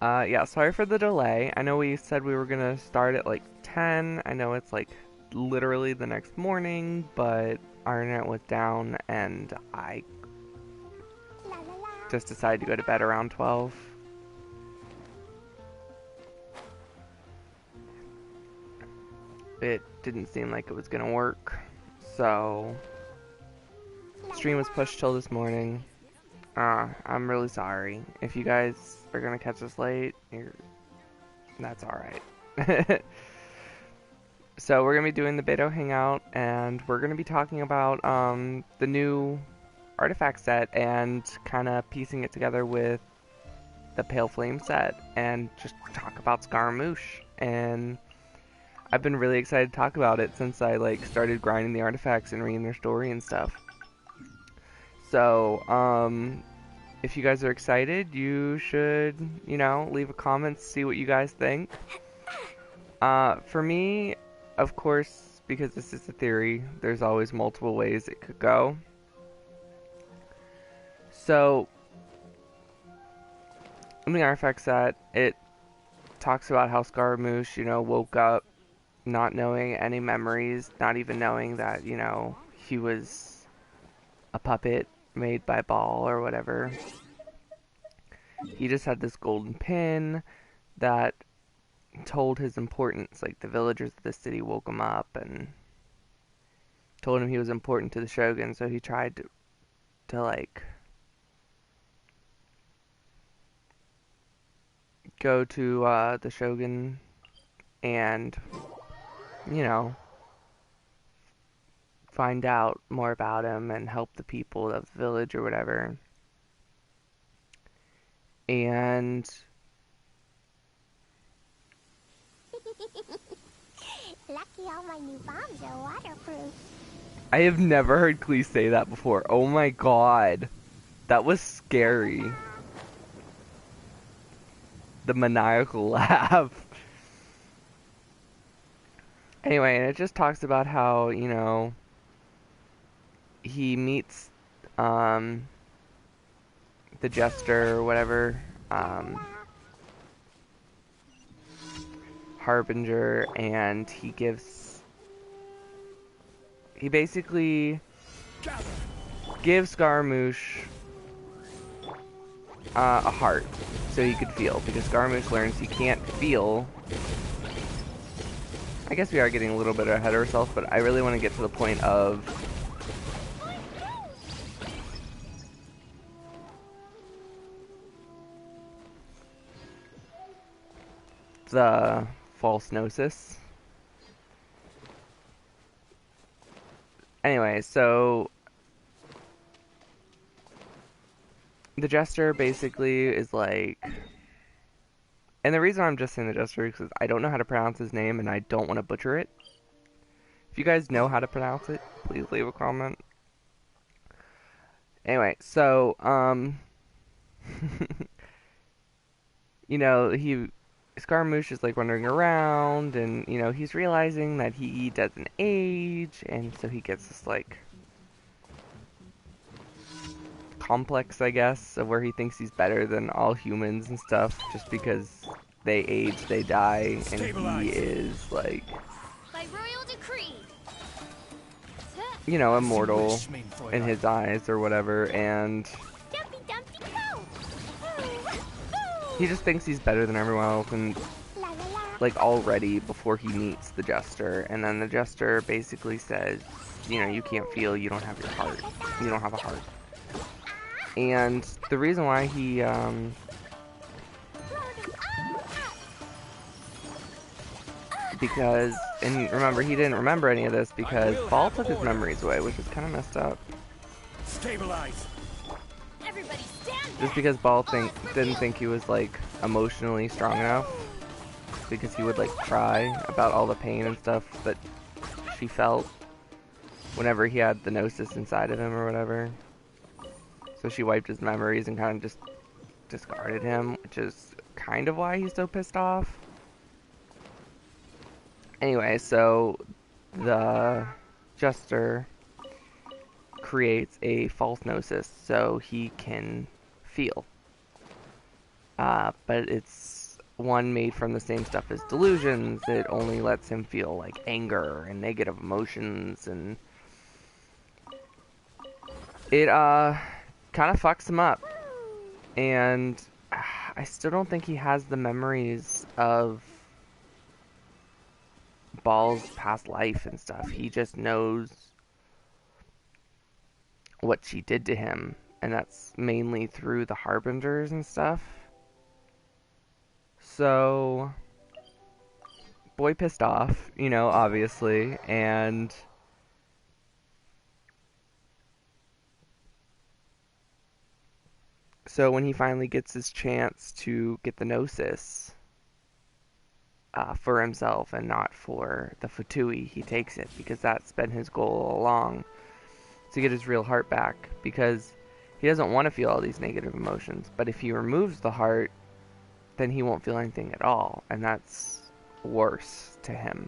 Yeah, sorry for the delay. I know we said we were gonna start at like 10. I know it's like literally the next morning, but our internet was down and I just decided to go to bed around 12. It didn't seem like it was gonna work, so stream was pushed till this morning. I'm really sorry. If you guys are gonna catch us late, that's alright. So we're gonna be doing the Beidou Hangout, and we're gonna be talking about the new artifact set and kind of piecing it together with the Pale Flame set, and just talk about Scaramouche. And I've been really excited to talk about it since I like started grinding the artifacts and reading their story and stuff. So if you guys are excited, you should, leave a comment, see what you guys think. For me, of course, because this is a theory, there's always multiple ways it could go. So, in the artifact set, it talks about how Scaramouche, woke up not knowing any memories, not even knowing that, he was a puppet made by Ball or whatever. He just had this golden pin that told his importance. Like, the villagers of the city woke him up and told him he was important to the Shogun, so he tried to like, go to the Shogun and, find out more about him and help the people of the village or whatever. And Lucky all my new bombs are waterproof. I have never heard Clee say that before. Oh my god. That was scary. The maniacal laugh. Anyway, and it just talks about how, he meets the jester or whatever, Harbinger, and he basically gives Scaramouche a heart so he could feel, because Scaramouche learns he can't feel. I guess we are getting a little bit ahead of ourselves, but I really want to get to the point of the false gnosis. Anyway, so the jester basically is like, and the reason I'm just saying the jester is because I don't know how to pronounce his name and I don't want to butcher it. If you guys know how to pronounce it, please leave a comment. Anyway, so Scaramouche is like wandering around, and he's realizing that he doesn't age, and so he gets this like complex, I guess, of where he thinks he's better than all humans and stuff, just because they age, they die, and he is like, By royal decree. immortal in his eyes or whatever, and Dumpy dumpy go. he just thinks he's better than everyone else, and La la la. like already before he meets the jester, and then the jester basically says, you can't feel, you don't have your heart, you don't have a heart. And the reason why he because, and remember, he didn't remember any of this because Ball took his memories away, which is kind of messed up. Stabilize. Everybody stand Just back. because Ball didn't think he was like emotionally strong enough, because he would like cry about all the pain and stuff that she felt whenever he had the gnosis inside of him or whatever. So she wiped his memories and kind of just discarded him, which is kind of why he's so pissed off. Anyway, so the jester creates a false gnosis so he can feel. but it's one made from the same stuff as delusions. It only lets him feel like anger and negative emotions, and it kind of fucks him up. And I still don't think he has the memories of Ball's past life and stuff. He just knows what she did to him, and that's mainly through the Harbingers and stuff. So, boy pissed off, you know, obviously, and so when he finally gets his chance to get the Gnosis for himself and not for the Fatui, he takes it, because that's been his goal all along, to get his real heart back, because he doesn't want to feel all these negative emotions, but if he removes the heart, then he won't feel anything at all, and that's worse to him.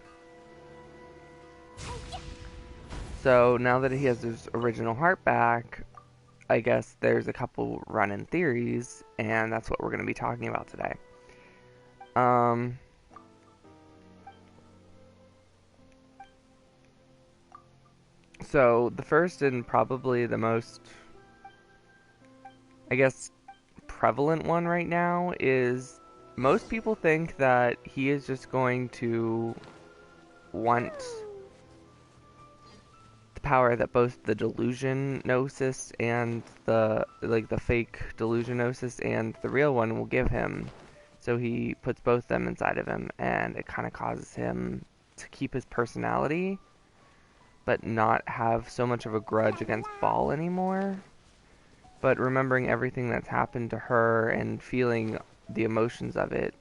So now that he has his original heart back, I guess there's a couple run-in theories, and that's what we're going to be talking about today. So the first and probably the most, I guess, prevalent one right now is most people think that he is just going to want the power that both the delusion gnosis and the fake delusion gnosis and the real one will give him. So he puts both them inside of him, and it kind of causes him to keep his personality but not have so much of a grudge against Ball anymore. But remembering everything that's happened to her and feeling the emotions of it,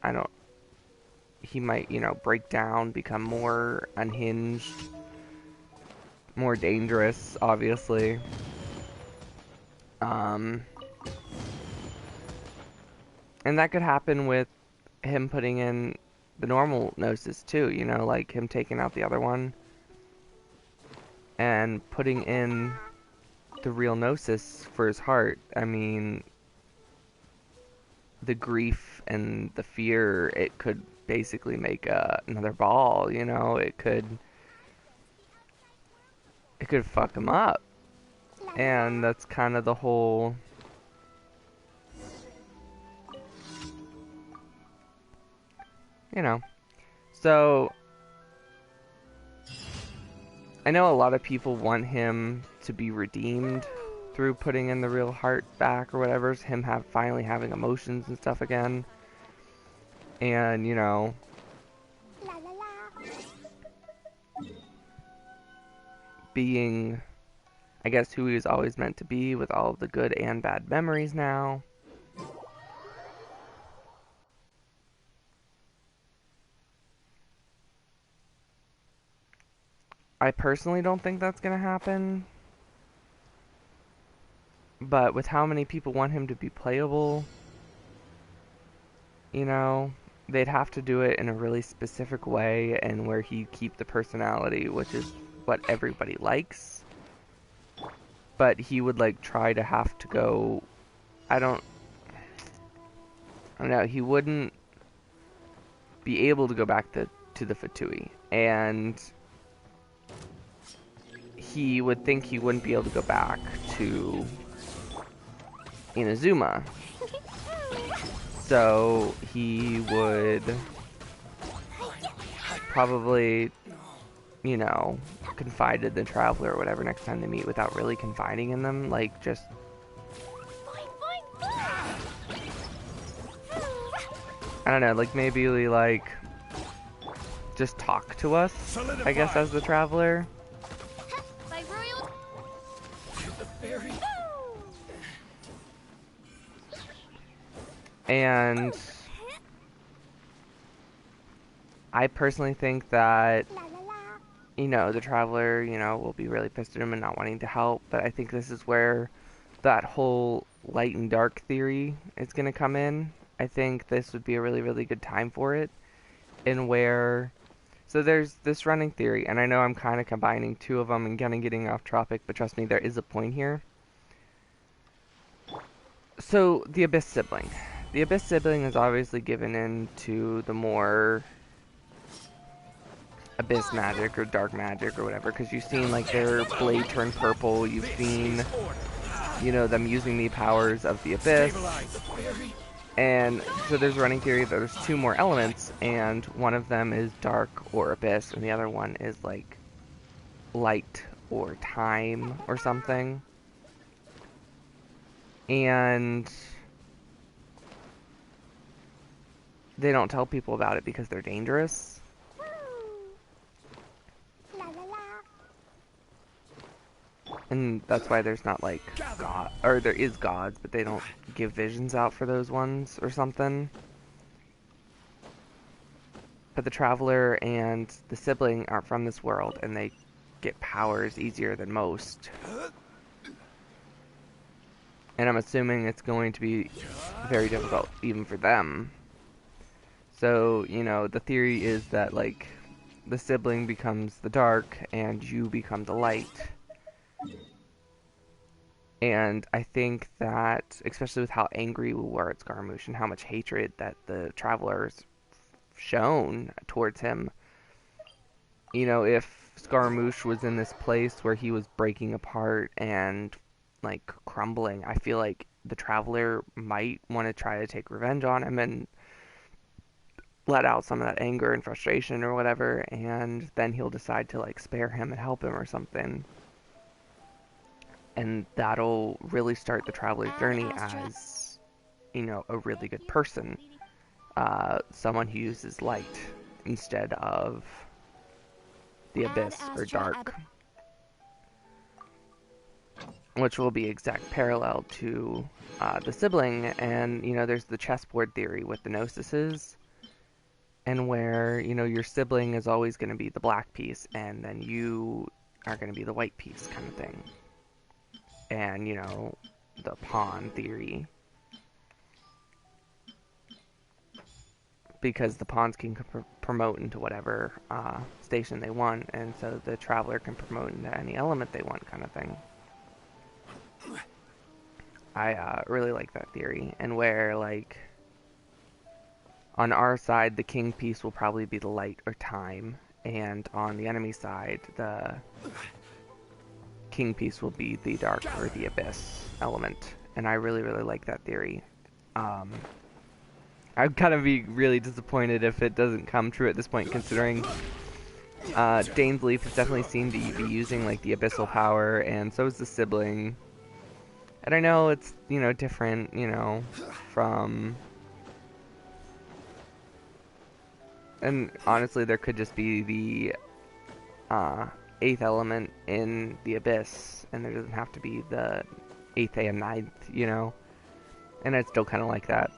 he might, break down, become more unhinged, more dangerous, obviously. And that could happen with him putting in the normal Gnosis too, like him taking out the other one and putting in the real Gnosis for his heart. I mean, the grief and the fear, it could basically make another Ball, it could fuck him up. And that's kind of the whole so I know a lot of people want him to be redeemed through putting in the real heart back or whatever, him finally having emotions and stuff again. And, being, I guess, who he was always meant to be with all of the good and bad memories now. I personally don't think that's going to happen. But with how many people want him to be playable, they'd have to do it in a really specific way and where he keep the personality, which is what everybody likes. But he would try to have to go, I don't know, he wouldn't be able to go back to the Fatui, and he would think he wouldn't be able to go back to Inazuma. So he would probably, confide in the Traveler or whatever next time they meet without really confiding in them. Just... I don't know, maybe just talk to us, I guess, as the Traveler. And I personally think that, the Traveler, will be really pissed at him and not wanting to help. But I think this is where that whole light and dark theory is going to come in. I think this would be a really, really good time for it. So there's this running theory, and I know I'm kind of combining two of them and kind of getting off topic, but trust me, there is a point here. So, the Abyss sibling. the Abyss sibling is obviously given into the more Abyss magic or dark magic or whatever, because you've seen like their blade turn purple, you've seen, you know, them using the powers of the Abyss, Stabilize. and so there's a running theory that there's two more elements, and one of them is dark or Abyss, and the other one is like light or time or something. And they don't tell people about it because they're dangerous. Woo! La la la. And that's why there's not like God, or there is gods, but they don't give visions out for those ones or something. But the Traveler and the sibling aren't from this world, and they get powers easier than most. And I'm assuming it's going to be very difficult even for them. So, you know, the theory is that, like, the sibling becomes the dark and you become the light. And I think that, especially with how angry we were at Scaramouche and how much hatred that the Traveler's shown towards him, you know, if Scaramouche was in this place where he was breaking apart and like crumbling, I feel like the Traveler might want to try to take revenge on him and let out some of that anger and frustration or whatever, and then he'll decide to like spare him and help him or something. And that'll really start the Traveler's journey as, you know, a really good person. Someone who uses light instead of the Abyss or dark. Which will be exact parallel to the sibling. And, you know, there's the chessboard theory with the Gnosises, and where, you know, your sibling is always going to be the black piece, and then you are going to be the white piece kind of thing. And, you know, the pawn theory. Because the pawns can promote into whatever station they want, and so the Traveler can promote into any element they want kind of thing. I really like that theory, and where, like, on our side, the king piece will probably be the light or time, and on the enemy side, the king piece will be the dark or the Abyss element, and I really, really like that theory. I'd kind of be really disappointed if it doesn't come true at this point, considering Dane's Leaf has definitely seemed to be using, like, the abyssal power, and so is the sibling. And I know it's, you know, different, you know, from... And honestly, there could just be the 8th element in the Abyss, and there doesn't have to be the 8th and 9th, you know? And I'd still kind of like that.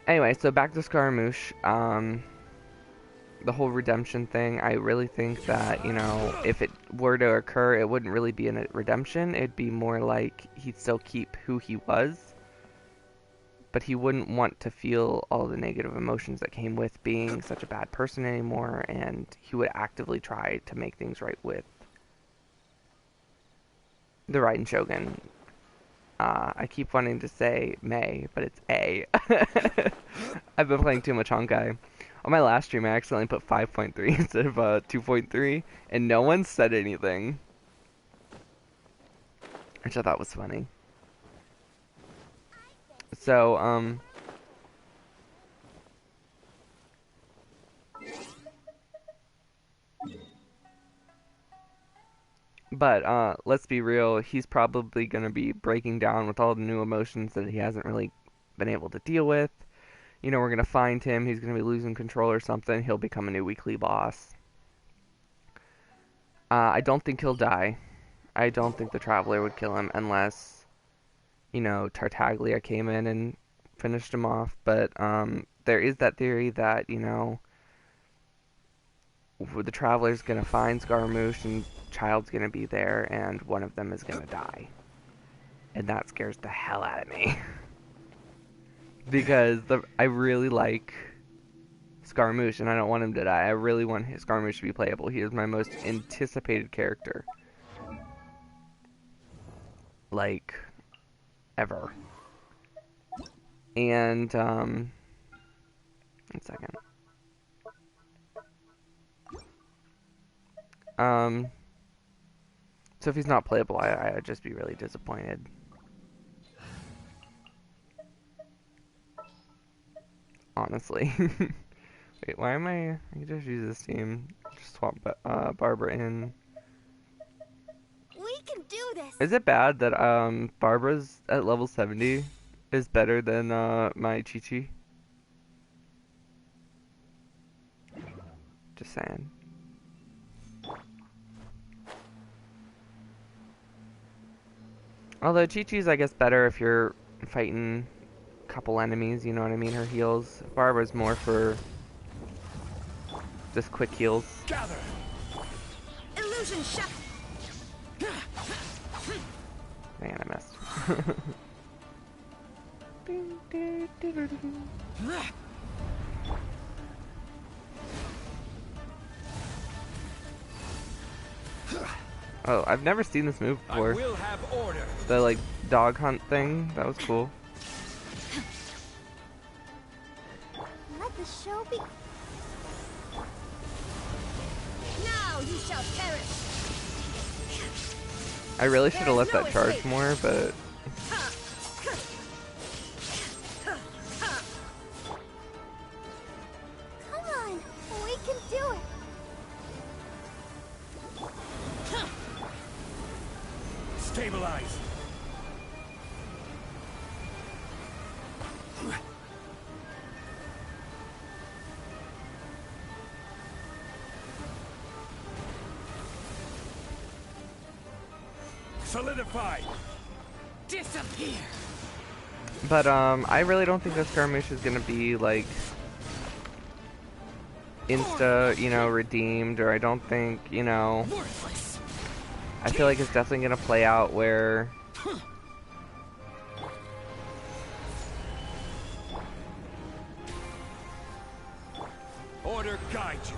Anyway, so back to Scaramouche. The whole redemption thing, I really think that, you know, if it were to occur, it wouldn't really be a redemption. It'd be more like he'd still keep who he was, but he wouldn't want to feel all the negative emotions that came with being such a bad person anymore, and he would actively try to make things right with the Raiden Shogun. I keep wanting to say May, but it's A. I've been playing too much Honkai. On my last stream, I accidentally put 5.3 instead of 2.3, and no one said anything. Which I thought was funny. So, but, let's be real, he's probably going to be breaking down with all the new emotions that he hasn't really been able to deal with. You know, we're going to find him, he's going to be losing control or something, he'll become a new weekly boss. I don't think he'll die. I don't think the Traveler would kill him unless, you know, Tartaglia came in and finished him off. But, there is that theory that, you know, the Traveler's going to find Scaramouche and Child's going to be there, and one of them is going to die. And that scares the hell out of me. Because I really like Scaramouche, and I don't want him to die. I really want Scaramouche to be playable. He is my most anticipated character. Like, ever. And, 1 second. So if he's not playable, I'd just be really disappointed. Honestly. Wait, why am I can just use this team. Just swap Barbara in. We can do this. Is it bad that Barbara's at level 70 is better than my Chi-Chi? Just saying. Although Chi-Chi's, I guess, better if you're fighting a couple enemies, you know what I mean? Her heals. Barbara's more for just quick heals. Gather. Illusion shot. Man, I missed. Oh, I've never seen this move I before. will have order. The like dog hunt thing, that was cool. Let the show be. Now you shall perish. I really should have let that charge more, but Come on, we can do it. Stabilize. Solidify. Disappear. but I really don't think this skirmish is gonna be like insta, you know, redeemed, or I don't think, you know, Worthless. I feel like it's definitely gonna play out where Order guide you.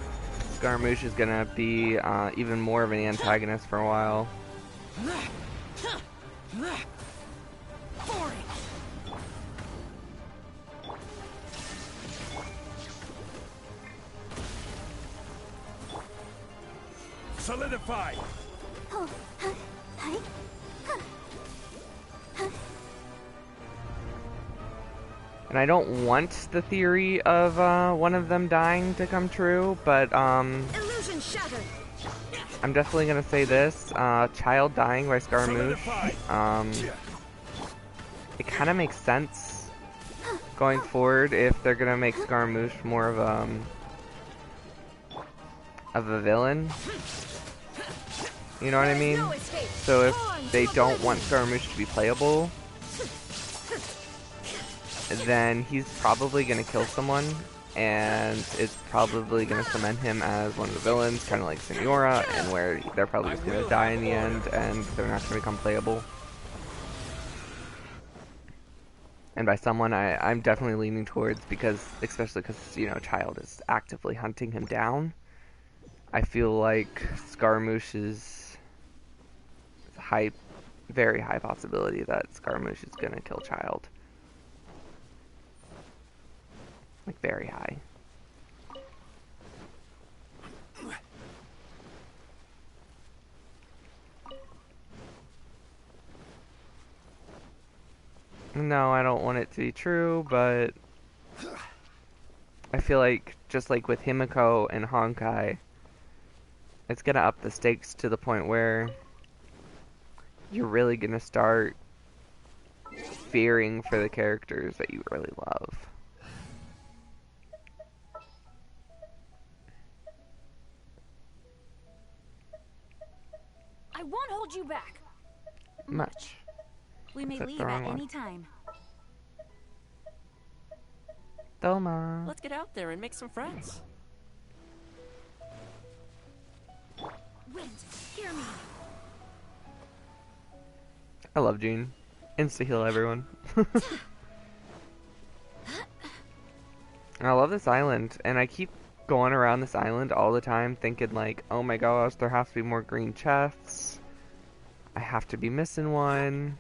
Scaramouche is gonna be even more of an antagonist for a while. Boring. Solidify. And I don't want the theory of one of them dying to come true, but Illusion shattered. I'm definitely gonna say this: child dying by Scaramouche. It kind of makes sense going forward if they're gonna make Scaramouche more of a villain. You know what I mean? So if they don't want Scaramouche to be playable, then he's probably gonna kill someone, and it's probably gonna cement him as one of the villains, kind of like Senora, and where they're probably just gonna die in the end, and they're not gonna become playable. And by someone, I'm definitely leaning towards, because, especially because, you know, Child is actively hunting him down. I feel like Scaramouche is high, very high possibility that Scaramouche is gonna kill Child. Like, very high. No, I don't want it to be true, but I feel like, just like with Himiko and Honkai, it's gonna up the stakes to the point where you're really gonna start fearing for the characters that you really love. I won't hold you back. Much. We may Except leave the at wrong one. any time. Doma. Let's get out there and make some friends. Wind, hear me. I love Jean. Insta heal everyone. I love this island, and I keep going around this island all the time thinking like, oh my gosh, there has to be more green chests. I have to be missing one.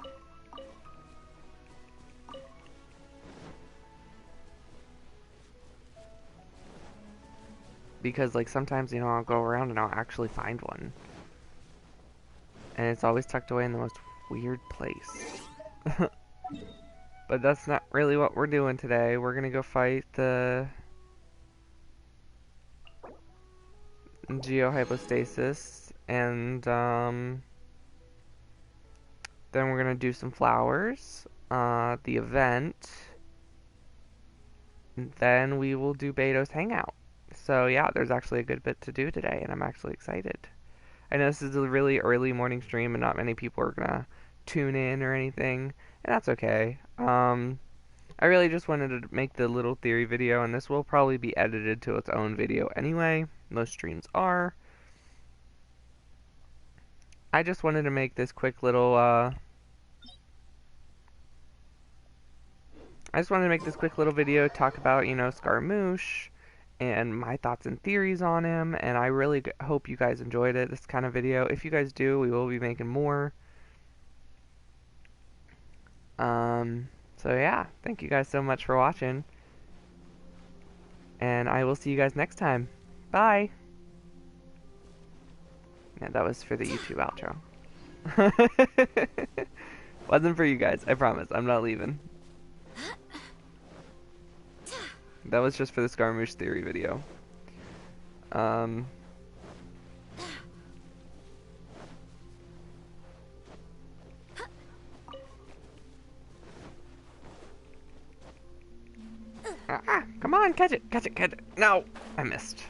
because like sometimes, you know, I'll go around and I'll actually find one. And it's always tucked away in the most weird place. But that's not really what we're doing today. We're gonna go fight the geohypostasis, and then we're gonna do some flowers, the event, and then we will do Beidou's hangout. So yeah, there's actually a good bit to do today, and I'm actually excited. I know this is a really early morning stream, and not many people are gonna tune in or anything, and that's okay. I really just wanted to make the little theory video, and this will probably be edited to its own video anyway. Most streams are. I just wanted to make this quick little, video, talk about, you know, Scaramouche, and my thoughts and theories on him, and I really hope you guys enjoyed it, this kind of video. If you guys do, we will be making more. So yeah, thank you guys so much for watching, and I will see you guys next time. Bye! Yeah, that was for the YouTube outro. Wasn't for you guys, I promise. I'm not leaving. That was just for the Scaramouche theory video. Come on, catch it, catch it, catch it. No, I missed.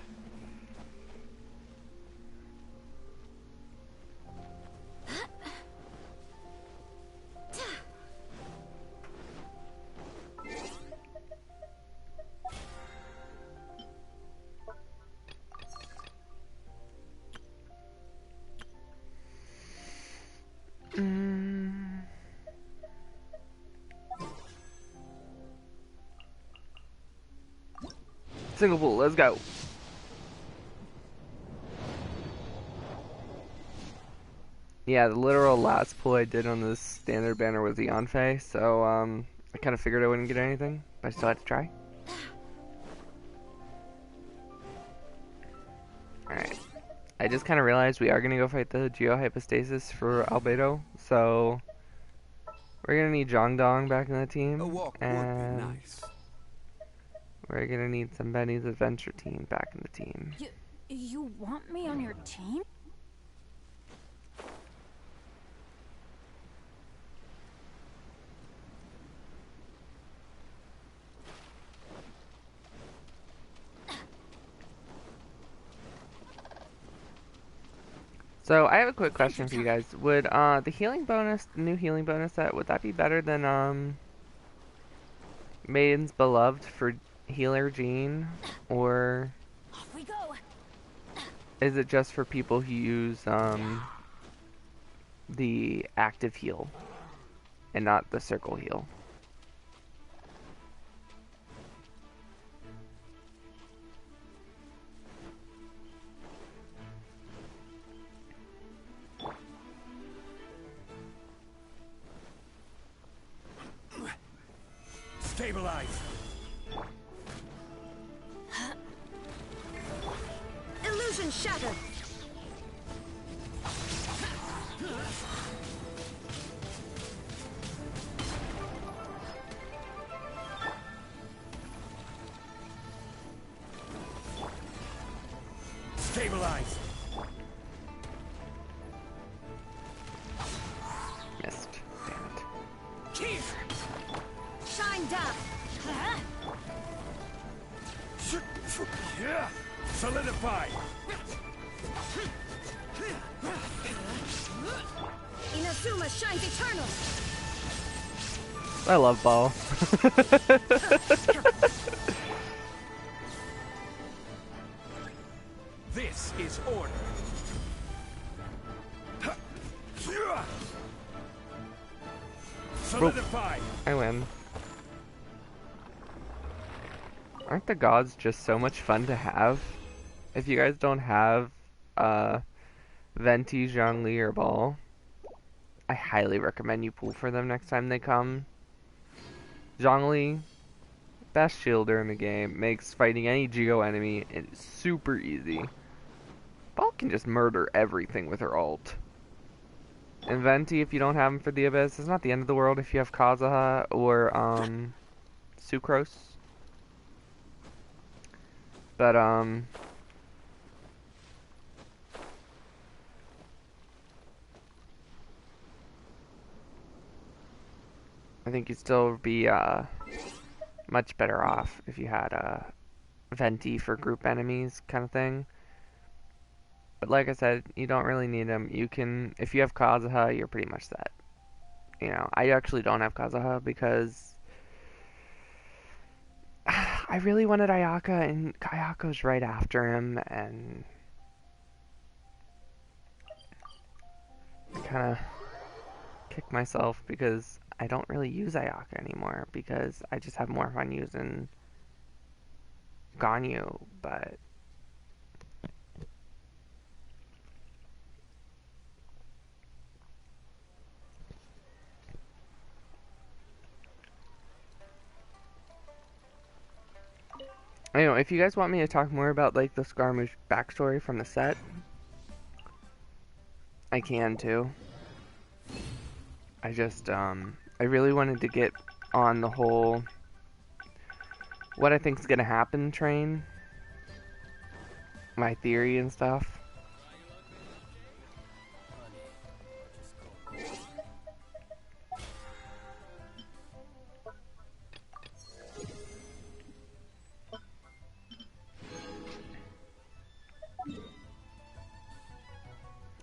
Single pool, let's go. Yeah, the literal last pull I did on this standard banner was the Yanfei, so I kind of figured I wouldn't get anything, but I still had to try. Alright. I just kind of realized we are going to go fight the geohypostasis for Albedo, so we're going to need Zhongdong back in the team, and we're going to need some Benny's Adventure team back in the team. You want me on your team? So I have a quick question for you guys. Would the healing bonus, the new healing bonus set, would that be better than Maiden's Beloved for Healer Jean, or Off we go. is it just for people who use the active heal and not the circle heal? Stabilize. Illusion shattered. Stabilize. Missed. Damn it. Keith. Shine down. Solidify. Inazuma shines eternal. I love ball. This is order. Solidify. I win. Aren't the gods just so much fun to have? If you guys don't have Venti, Zhongli, or Ball, I highly recommend you pull for them next time they come. Zhongli, Best shielder in the game. Makes fighting any Geo enemy super easy. Ball can just murder everything with her ult. And Venti, if you don't have him for the Abyss, it's not the end of the world if you have Kazuha or Sucrose. But I think you'd still be much better off if you had a Venti for group enemies kind of thing. But like I said, you don't really need him. You can, if you have Kazuha, you're pretty much set. You know, I actually don't have Kazuha because I really wanted Ayaka, and Kayako's right after him, and I kind of kicked myself because I don't really use Ayaka anymore because I just have more fun using Ganyu, but I know, if you guys want me to talk more about like the Scaramouche backstory from the set, I can too. I just I really wanted to get on the whole what I think's gonna happen train, my theory and stuff.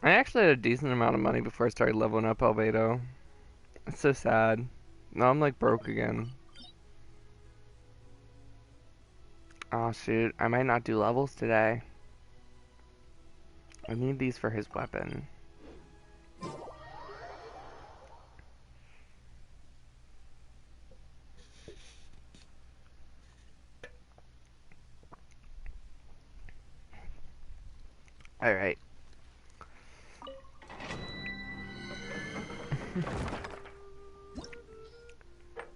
I actually had a decent amount of money before I started leveling up Beidou. It's so sad. Now I'm like broke again. Oh shoot, I might not do levels today. I need these for his weapon. Alright.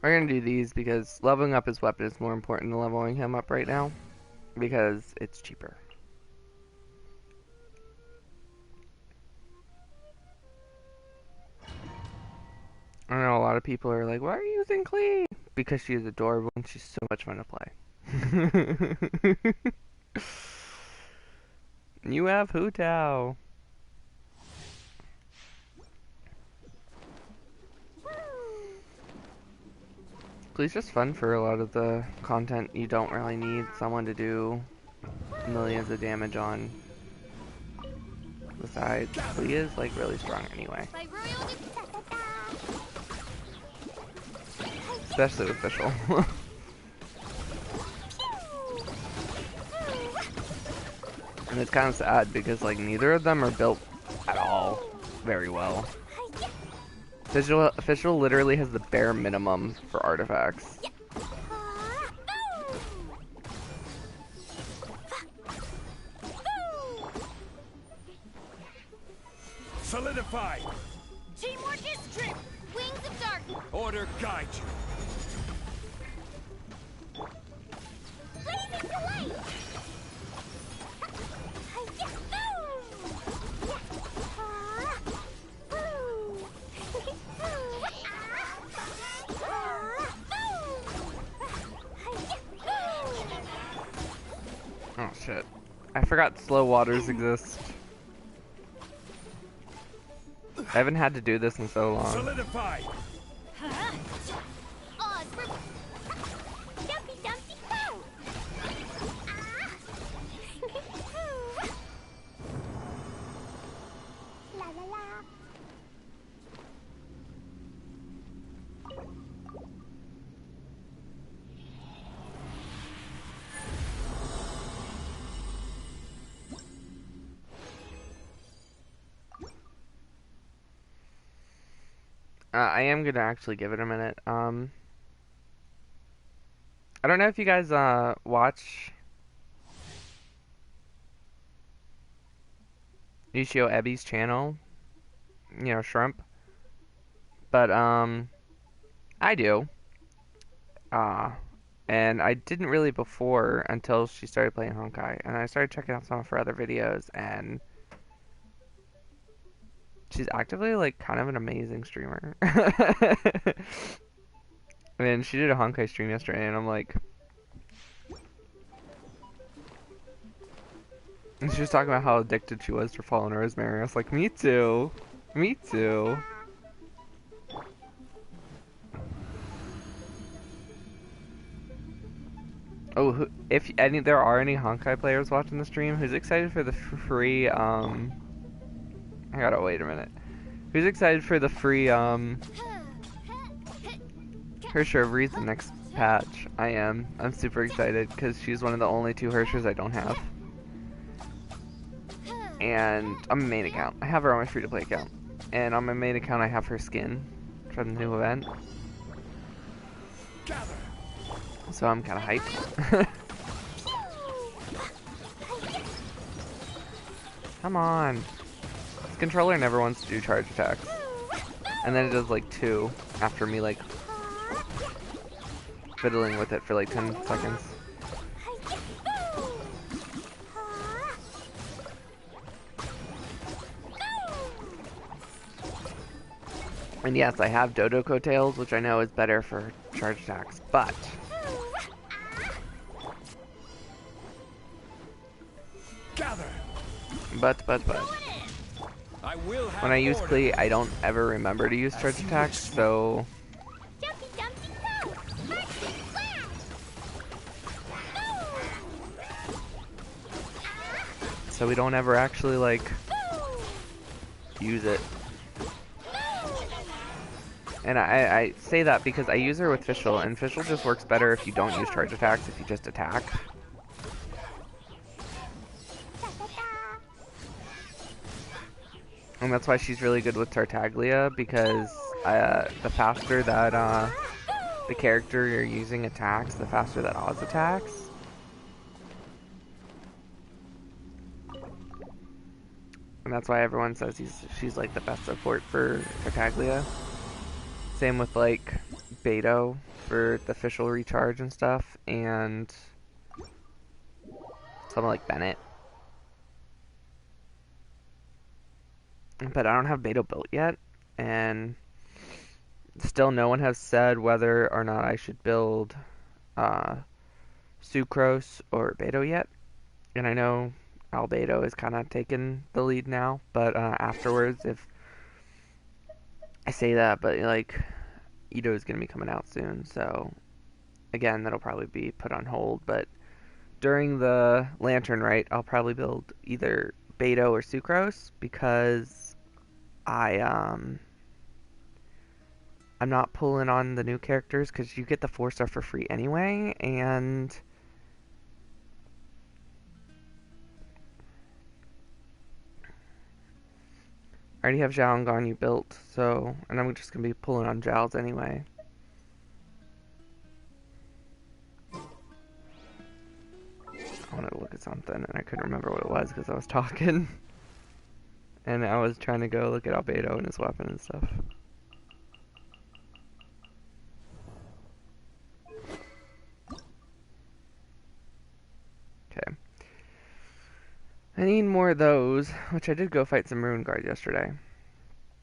We're gonna do these because leveling up his weapon is more important than leveling him up right now. Because it's cheaper. I know a lot of people are like, why are you using Klee? Because she is adorable and she's so much fun to play. You have Hu Tao. Klee's just fun for a lot of the content you don't really need someone to do millions of damage on. Besides, Klee is like really strong anyway. Especially with Fischl. And it's kind of sad because like neither of them are built at all very well. Fischl literally has the bare minimum for artifacts. Solidify! Teamwork is strength. Wings of darkness. Order guide you. Blazing delight. Oh shit. I forgot slow waters exist. I haven't had to do this in so long. Solidify! Oz for Dumpy Dumpty Poo. La la la. I am gonna actually give it a minute. I don't know if you guys watch Nishio Ebby's channel, you know, Shrimp, but I do. And I didn't really before until she started playing Honkai. And I started checking out some of her other videos, and she's actively like kind of an amazing streamer. I mean, she did a Honkai stream yesterday, and I'm like, and she was talking about how addicted she was to Fallen Rosemary. I was like, me too. Me too. Oh, if any, there are any Honkai players watching the stream, who's excited for the free, I gotta wait a minute. Who's excited for the free, Hersher of Reason next patch? I am. I'm super excited, because she's one of the only 2 Hershers I don't have. And I'm a main account. I have her on my free-to-play account. And on my main account I have her skin from the new event. So I'm kinda hyped. Come on. This controller never wants to do charge attacks. And then it does like 2 after me like fiddling with it for like 10 seconds. And yes, I have Dodo Coattails, which I know is better for charge attacks, but I will have when I use order. Klee, I don't ever remember to use charge attacks, so Jumpy, jumpy, go! Mercy, flash! we don't ever actually like use it. And I say that because I use her with Fischl, and Fischl just works better if you don't use charge attacks, if you just attack. And that's why she's really good with Tartaglia, because the faster that the character you're using attacks, the faster that Oz attacks. And that's why everyone says she's like the best support for Tartaglia. Same with like Beidou for the Fischl recharge and stuff, and someone like Bennett. But I don't have Beidou built yet, and still no one has said whether or not I should build Sucrose or Beidou yet. And I know Albedo is kind of taking the lead now, but afterwards, if I say that, but like Ito is going to be coming out soon, so again, that'll probably be put on hold. But during the Lantern Rite, I'll probably build either Beidou or Sucrose, because I'm not pulling on the new characters, because you get the 4-star for free anyway, and I already have Zhao and Ganyu built, so, and I'm just going to be pulling on Zhao's anyway. I wanted to look at something, and I couldn't remember what it was because I was talking. And I was trying to go look at Albedo and his weapon and stuff. Okay. I need more of those, which I did go fight some Ruin Guard yesterday.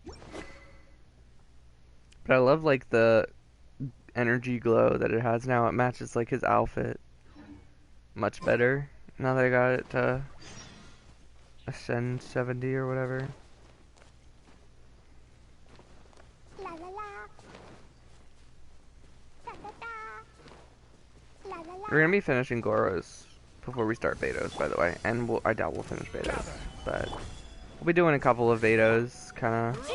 But I love like the energy glow that it has now. It matches like his outfit much better now that I got it to Ascend 70 or whatever. La la la. Da da da. La la la. We're gonna be finishing Goros before we start Beidou's, by the way, and I doubt we'll finish Beidou's, but we'll be doing a couple of Beidou's, kind of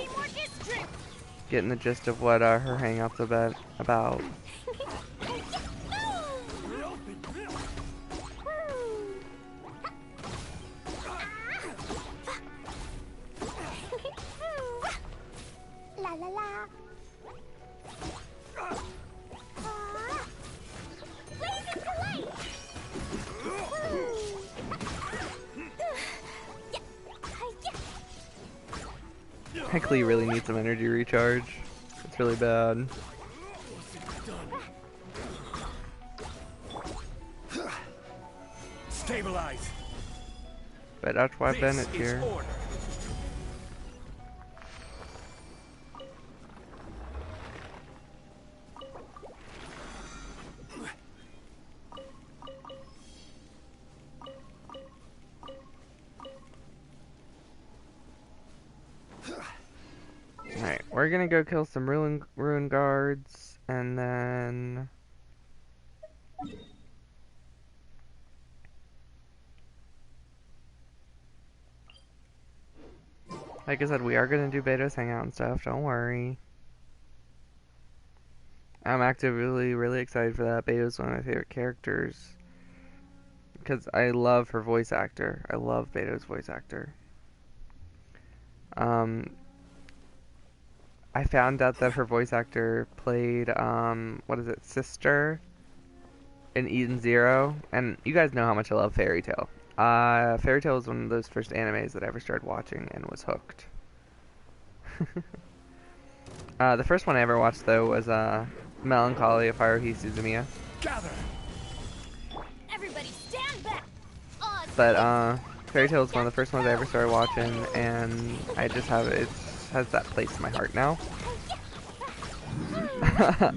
getting the gist of what her hangout's about. La la la. Blazing light. Heckley really needs some energy recharge. It's really bad. Stabilize. But that's why This Bennett's is here. order. Alright, we're gonna go kill some ruin guards, and then... Like I said, we are gonna do Beidou's hangout and stuff, don't worry. I'm actively really excited for that. Beidou's one of my favorite characters. Because I love her voice actor. I love Beidou's voice actor. I found out that her voice actor played, what is it, Sister in Eden Zero. And you guys know how much I love Fairy Tail. Fairy Tail was one of those first animes that I ever started watching and was hooked. The first one I ever watched, though, was, Melancholy of Haruhi Suzumiya. Gather. Everybody stand back! But, Fairy Tail is one of the first ones I ever started watching, and I just have it has that place in my heart now.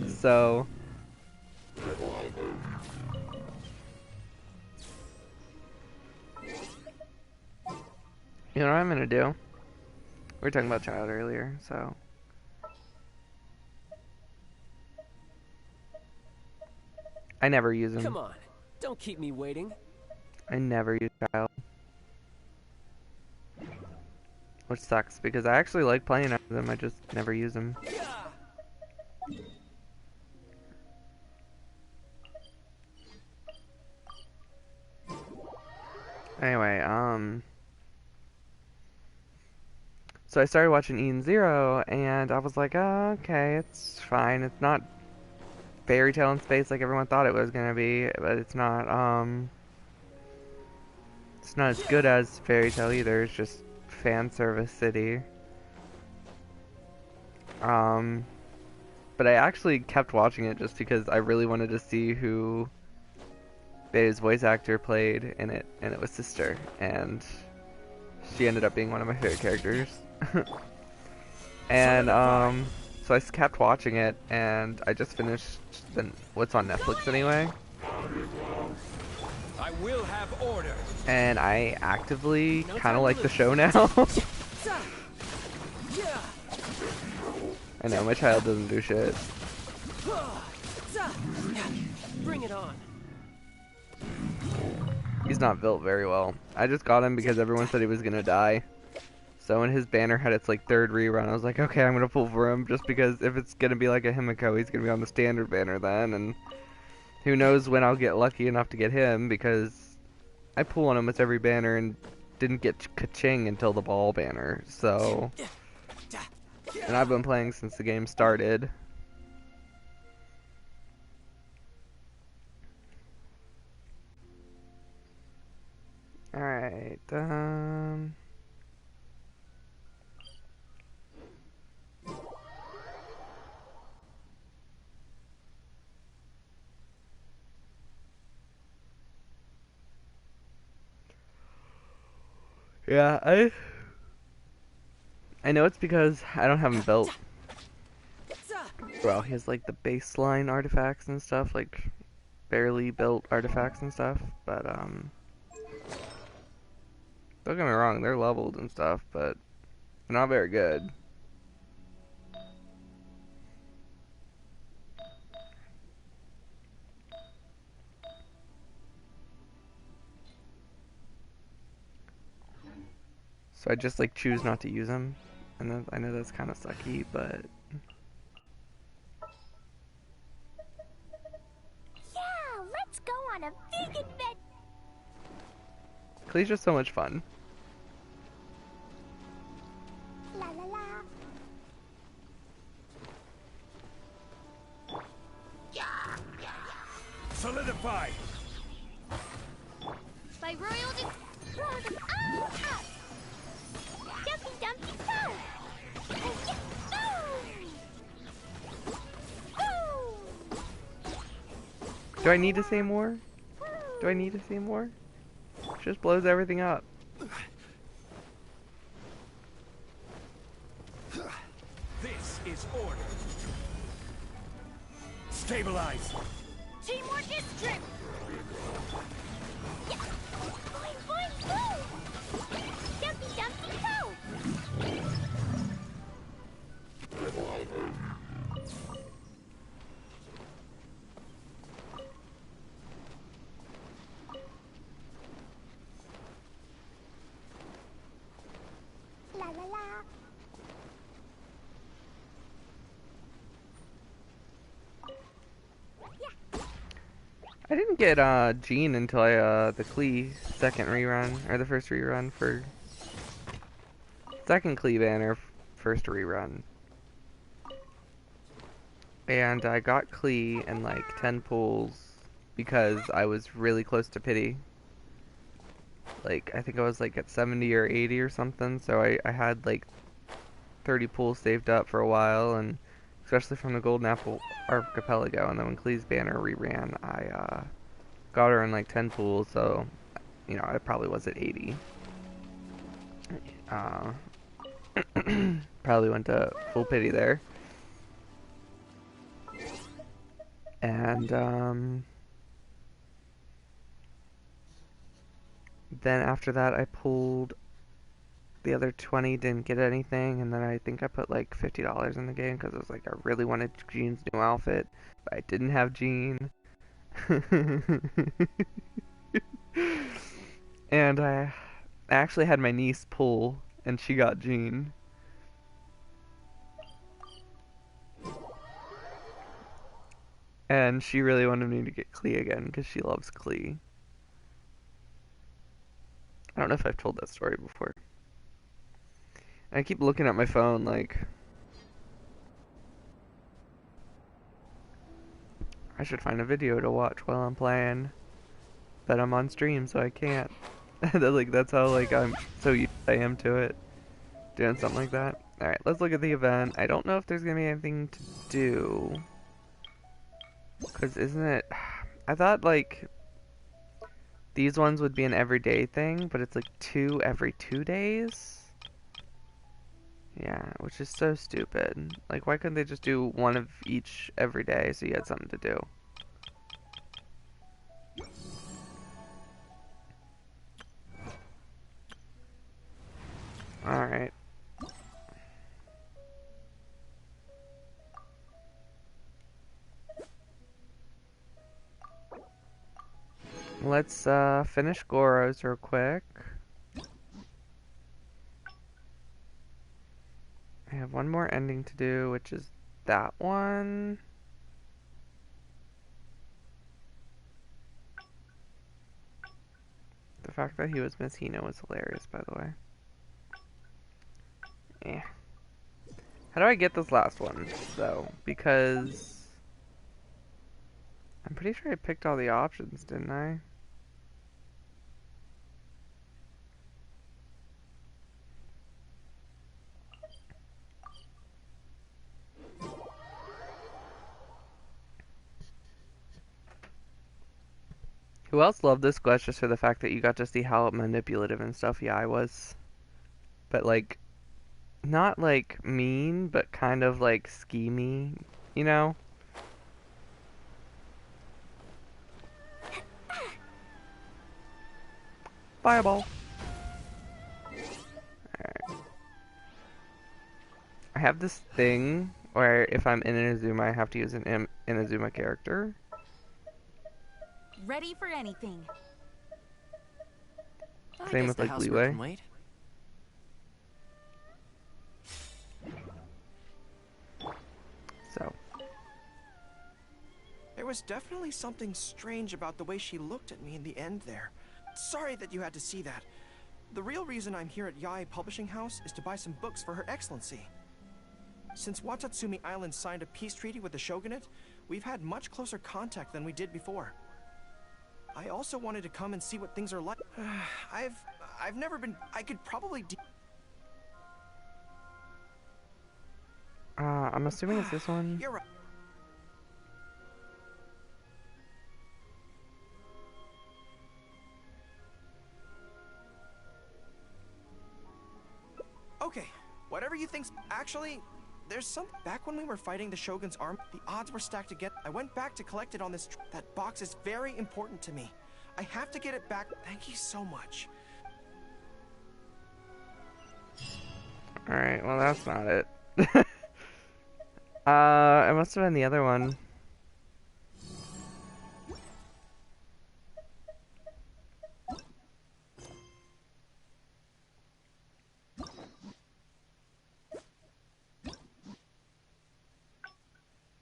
So, you know what I'm gonna do? We were talking about Child earlier, so I never use him. Come on, don't keep me waiting. I never use Child. Which sucks, because I actually like playing as them, I just never use them. Anyway, so I started watching Eden Zero, and I was like, oh, okay, it's fine. It's not Fairy Tail in space like everyone thought it was gonna be, but it's not as good as Fairy Tail either. It's just fan service city. But I actually kept watching it just because I really wanted to see who Beidou's voice actor played in it, and it was Sister, and she ended up being one of my favorite characters. And so I kept watching it, and I just finished what's on Netflix anyway. I will have order. And I actively kind of like the show now. I know my child doesn't do shit. Bring it on. He's not built very well. I just got him because everyone said he was gonna die. So when his banner had its like third rerun, I was like, okay, I'm gonna pull for him just because if it's gonna be like a Himiko, he's gonna be on the standard banner then, and who knows when I'll get lucky enough to get him, because I pull on almost every banner and didn't get ka-ching until the ball banner. So, and I've been playing since the game started. Alright, yeah, I know it's because I don't have him built. Well, he has like the baseline artifacts and stuff, like barely built artifacts and stuff, but don't get me wrong, they're leveled and stuff, but they're not very good. So I just like choose not to use them, and then I know that's kind of sucky, but Yeah, let's go on a vegan bed. Clay's just so much fun. La la la. Solidify. By royal throw them all out. Dumpy dumpy throw. Do I need to say more? Do I need to say more? just blows everything up. This is order. Stabilize. Teamwork is strength. Yeah. Boing, boing, boo! Jumpy, jumpy, go! La la la. I didn't get Jean until I the Klee second rerun, or the first rerun for second Klee banner, first rerun. And I got Klee in like 10 pulls because I was really close to pity. Like, I think I was like at 70 or 80 or something, so I had like 30 pulls saved up for a while, and especially from the Golden Apple Archipelago, and then when Klee's banner reran, I got her in like 10 pulls, so, you know, I probably was at 80. Probably went to full pity there. And, then after that I pulled the other 20, didn't get anything, and then I think I put like $50 in the game because I was like, I really wanted Jean's new outfit, but I didn't have Jean. And I actually had my niece pull, and she got Jean. And she really wanted me to get Klee again because she loves Klee. I don't know if I've told that story before. I keep looking at my phone like I should find a video to watch while I'm playing, but I'm on stream so I can't. Like, that's how like I'm so used I am to it, doing something like that. All right, let's look at the event. I don't know if there's gonna be anything to do, cause isn't it? I thought like these ones would be an everyday thing, but it's like 2 every 2 days. Yeah, which is so stupid. Like, why couldn't they just do one of each every day so you had something to do? Alright. Let's finish Goros real quick. I have one more ending to do, which is that one. The fact that he was Miss Hino was hilarious, by the way. Eh. How do I get this last one, though? Because I'm pretty sure I picked all the options, didn't I? Who else loved this quest just for the fact that you got to see how manipulative and stuff I was? But like, not like mean, but kind of like schemy, you know? Fireball! Alright. I have this thing where if I'm in Inazuma, I have to use an Inazuma character. Ready for anything. I Same guess with the like housework Leeway. can wait. So, There was definitely something strange about the way she looked at me in the end there. Sorry that you had to see that. The real reason I'm here at Yae Publishing House is to buy some books for Her Excellency. Since Watatsumi Island signed a peace treaty with the shogunate, we've had much closer contact than we did before. I also wanted to come and see what things are like. I've never been. I could probably. I'm assuming it's this one. You're right. Okay, whatever you think's... Actually, there's some... Back when we were fighting the Shogun's army, the odds were stacked again. I went back to collect it on this... That box is very important to me. I have to get it back. Thank you so much. Alright, well that's not it. It must have been the other one.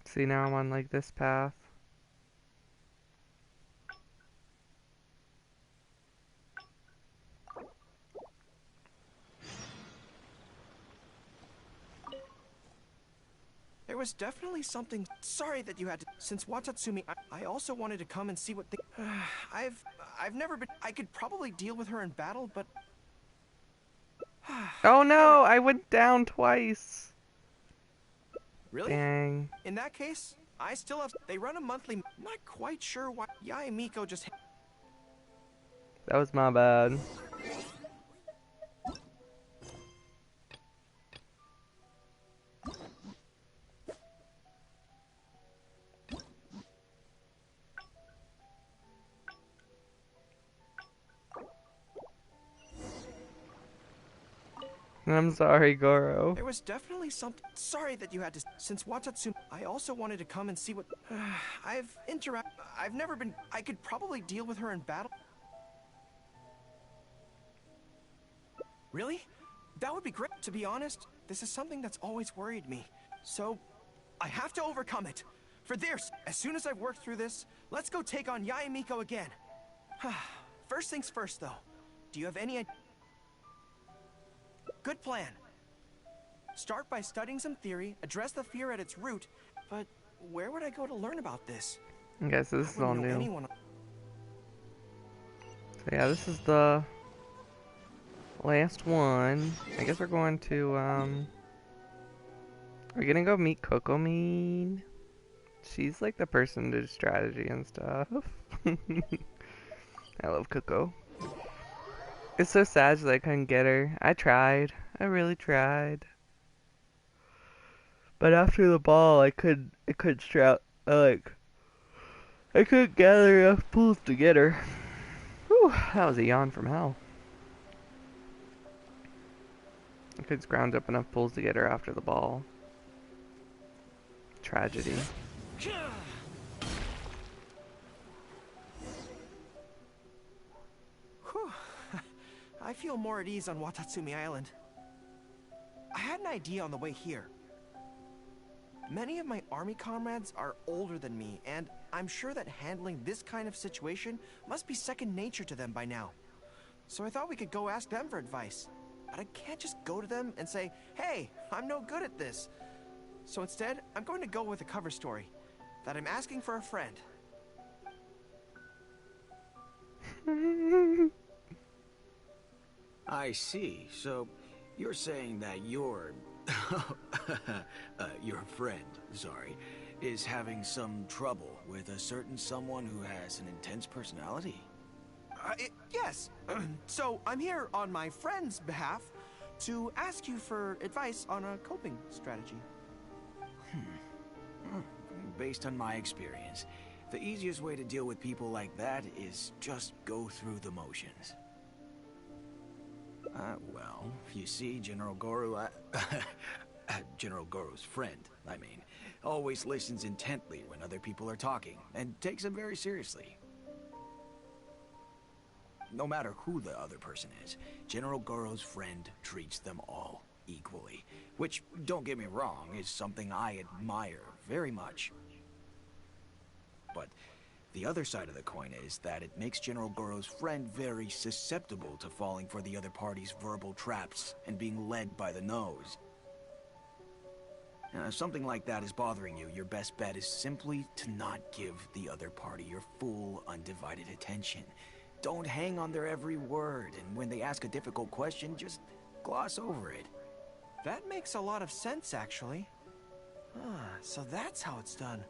See, now I'm on like this path. There was definitely something... Sorry that you had to... Since Watatsumi, I also wanted to come and see what the... I've never been... I could probably deal with her in battle, but... Oh no, I went down twice. Really? Dang. In that case, I still have... They run a monthly... Not quite sure why... Yae Miko just... That was my bad. I'm sorry, Goro. There was definitely something... Sorry that you had to... Since Watatsumi... I also wanted to come and see what... I've never been... I could probably deal with her in battle. Really? That would be great. To be honest, this is something that's always worried me. So, I have to overcome it. For this, as soon as I've worked through this, let's go take on Yae Miko again. First things first, though. Do you have any idea? Good plan. Start by studying some theory, address the fear at its root, but where would I go to learn about this? I guess this is all new. Anyone... So yeah, this is the last one. I guess we're going to, we're gonna go meet Kokomine. She's like the person to do strategy and stuff. I love Coco. It's so sad that I couldn't get her. I tried. I really tried. But after the ball, I couldn't I couldn't gather enough pools to get her. Whew, that was a yawn from hell. I could scrounge up enough pools to get her after the ball. Tragedy. Whew. I feel more at ease on Watatsumi Island. I had an idea on the way here. Many of my army comrades are older than me, and I'm sure that handling this kind of situation must be second nature to them by now. So I thought we could go ask them for advice. But I can't just go to them and say, hey, I'm no good at this. So instead, I'm going to go with a cover story. That I'm asking for a friend. I see. So, you're saying that your friend, sorry, is having some trouble with a certain someone who has an intense personality? Yes. So, I'm here on my friend's behalf to ask you for advice on a coping strategy. Based on my experience, the easiest way to deal with people like that is just go through the motions. Well, you see, General Goro, General Goro's friend, I mean, always listens intently when other people are talking, and takes them very seriously. No matter who the other person is, General Goro's friend treats them all equally, which, don't get me wrong, is something I admire very much. But the other side of the coin is that it makes General Goro's friend very susceptible to falling for the other party's verbal traps and being led by the nose. Now, if something like that is bothering you, your best bet is simply to not give the other party your full, undivided attention. Don't hang on their every word, and when they ask a difficult question, just gloss over it. That makes a lot of sense, actually. So that's how it's done.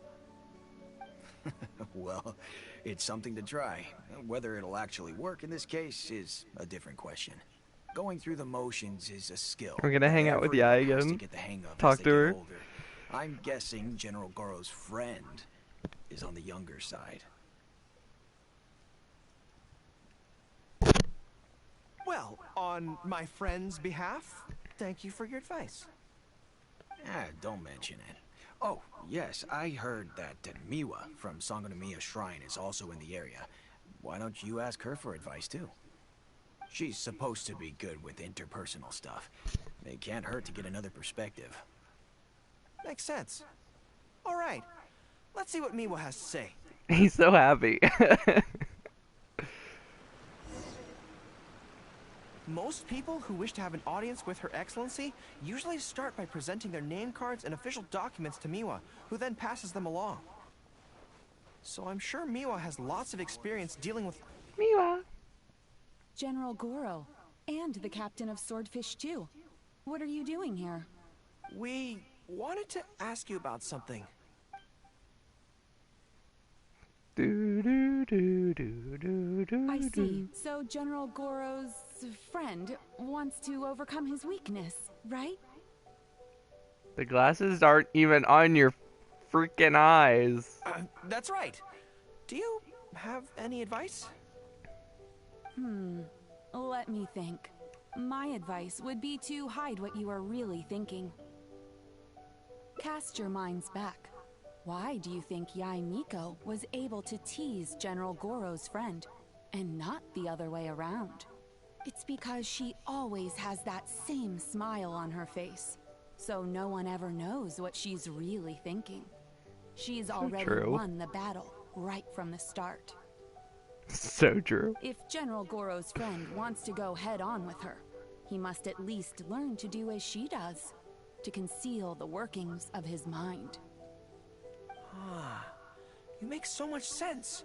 Well, it's something to try. Whether it'll actually work in this case is a different question. Going through the motions is a skill We're gonna that hang out with everyone Yai has to again. get the hang of Talk as they to get her. older. I'm guessing General Goro's friend is on the younger side. Well, on my friend's behalf, thank you for your advice. Ah, don't mention it. Oh, yes, I heard that Miwa from Sangonomiya Shrine is also in the area. Why don't you ask her for advice, too? She's supposed to be good with interpersonal stuff. It can't hurt to get another perspective. Makes sense. All right, let's see what Miwa has to say. He's so happy. Most people who wish to have an audience with Her Excellency usually start by presenting their name cards and official documents to Miwa, who then passes them along. So I'm sure Miwa has lots of experience dealing with... Miwa. General Goro, and the captain of Swordfish too. What are you doing here? We wanted to ask you about something. Do, do, do, do, do, do, I see. do. So General Goro's friend wants to overcome his weakness, right? The glasses aren't even on your freaking eyes. That's right. Do you have any advice? Let me think. My advice would be to hide what you are really thinking. Cast your minds back. Why do you think Yai Miko was able to tease General Goro's friend, and not the other way around? It's because she always has that same smile on her face, so no one ever knows what she's really thinking. She's already true. won the battle right from the start. So true. If General Goro's friend wants to go head-on with her, he must at least learn to do as she does, to conceal the workings of his mind. You make so much sense.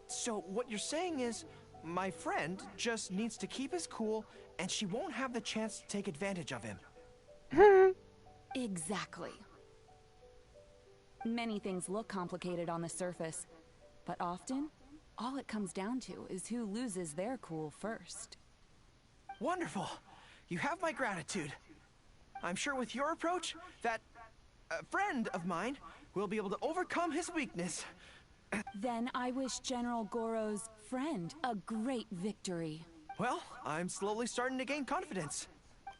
So what you're saying is, my friend just needs to keep his cool, and she won't have the chance to take advantage of him. Exactly. Many things look complicated on the surface, but often, all it comes down to is who loses their cool first. Wonderful. You have my gratitude. I'm sure with your approach, that friend of mine will be able to overcome his weakness. Then I wish General Goro's friend a great victory. Well, I'm slowly starting to gain confidence.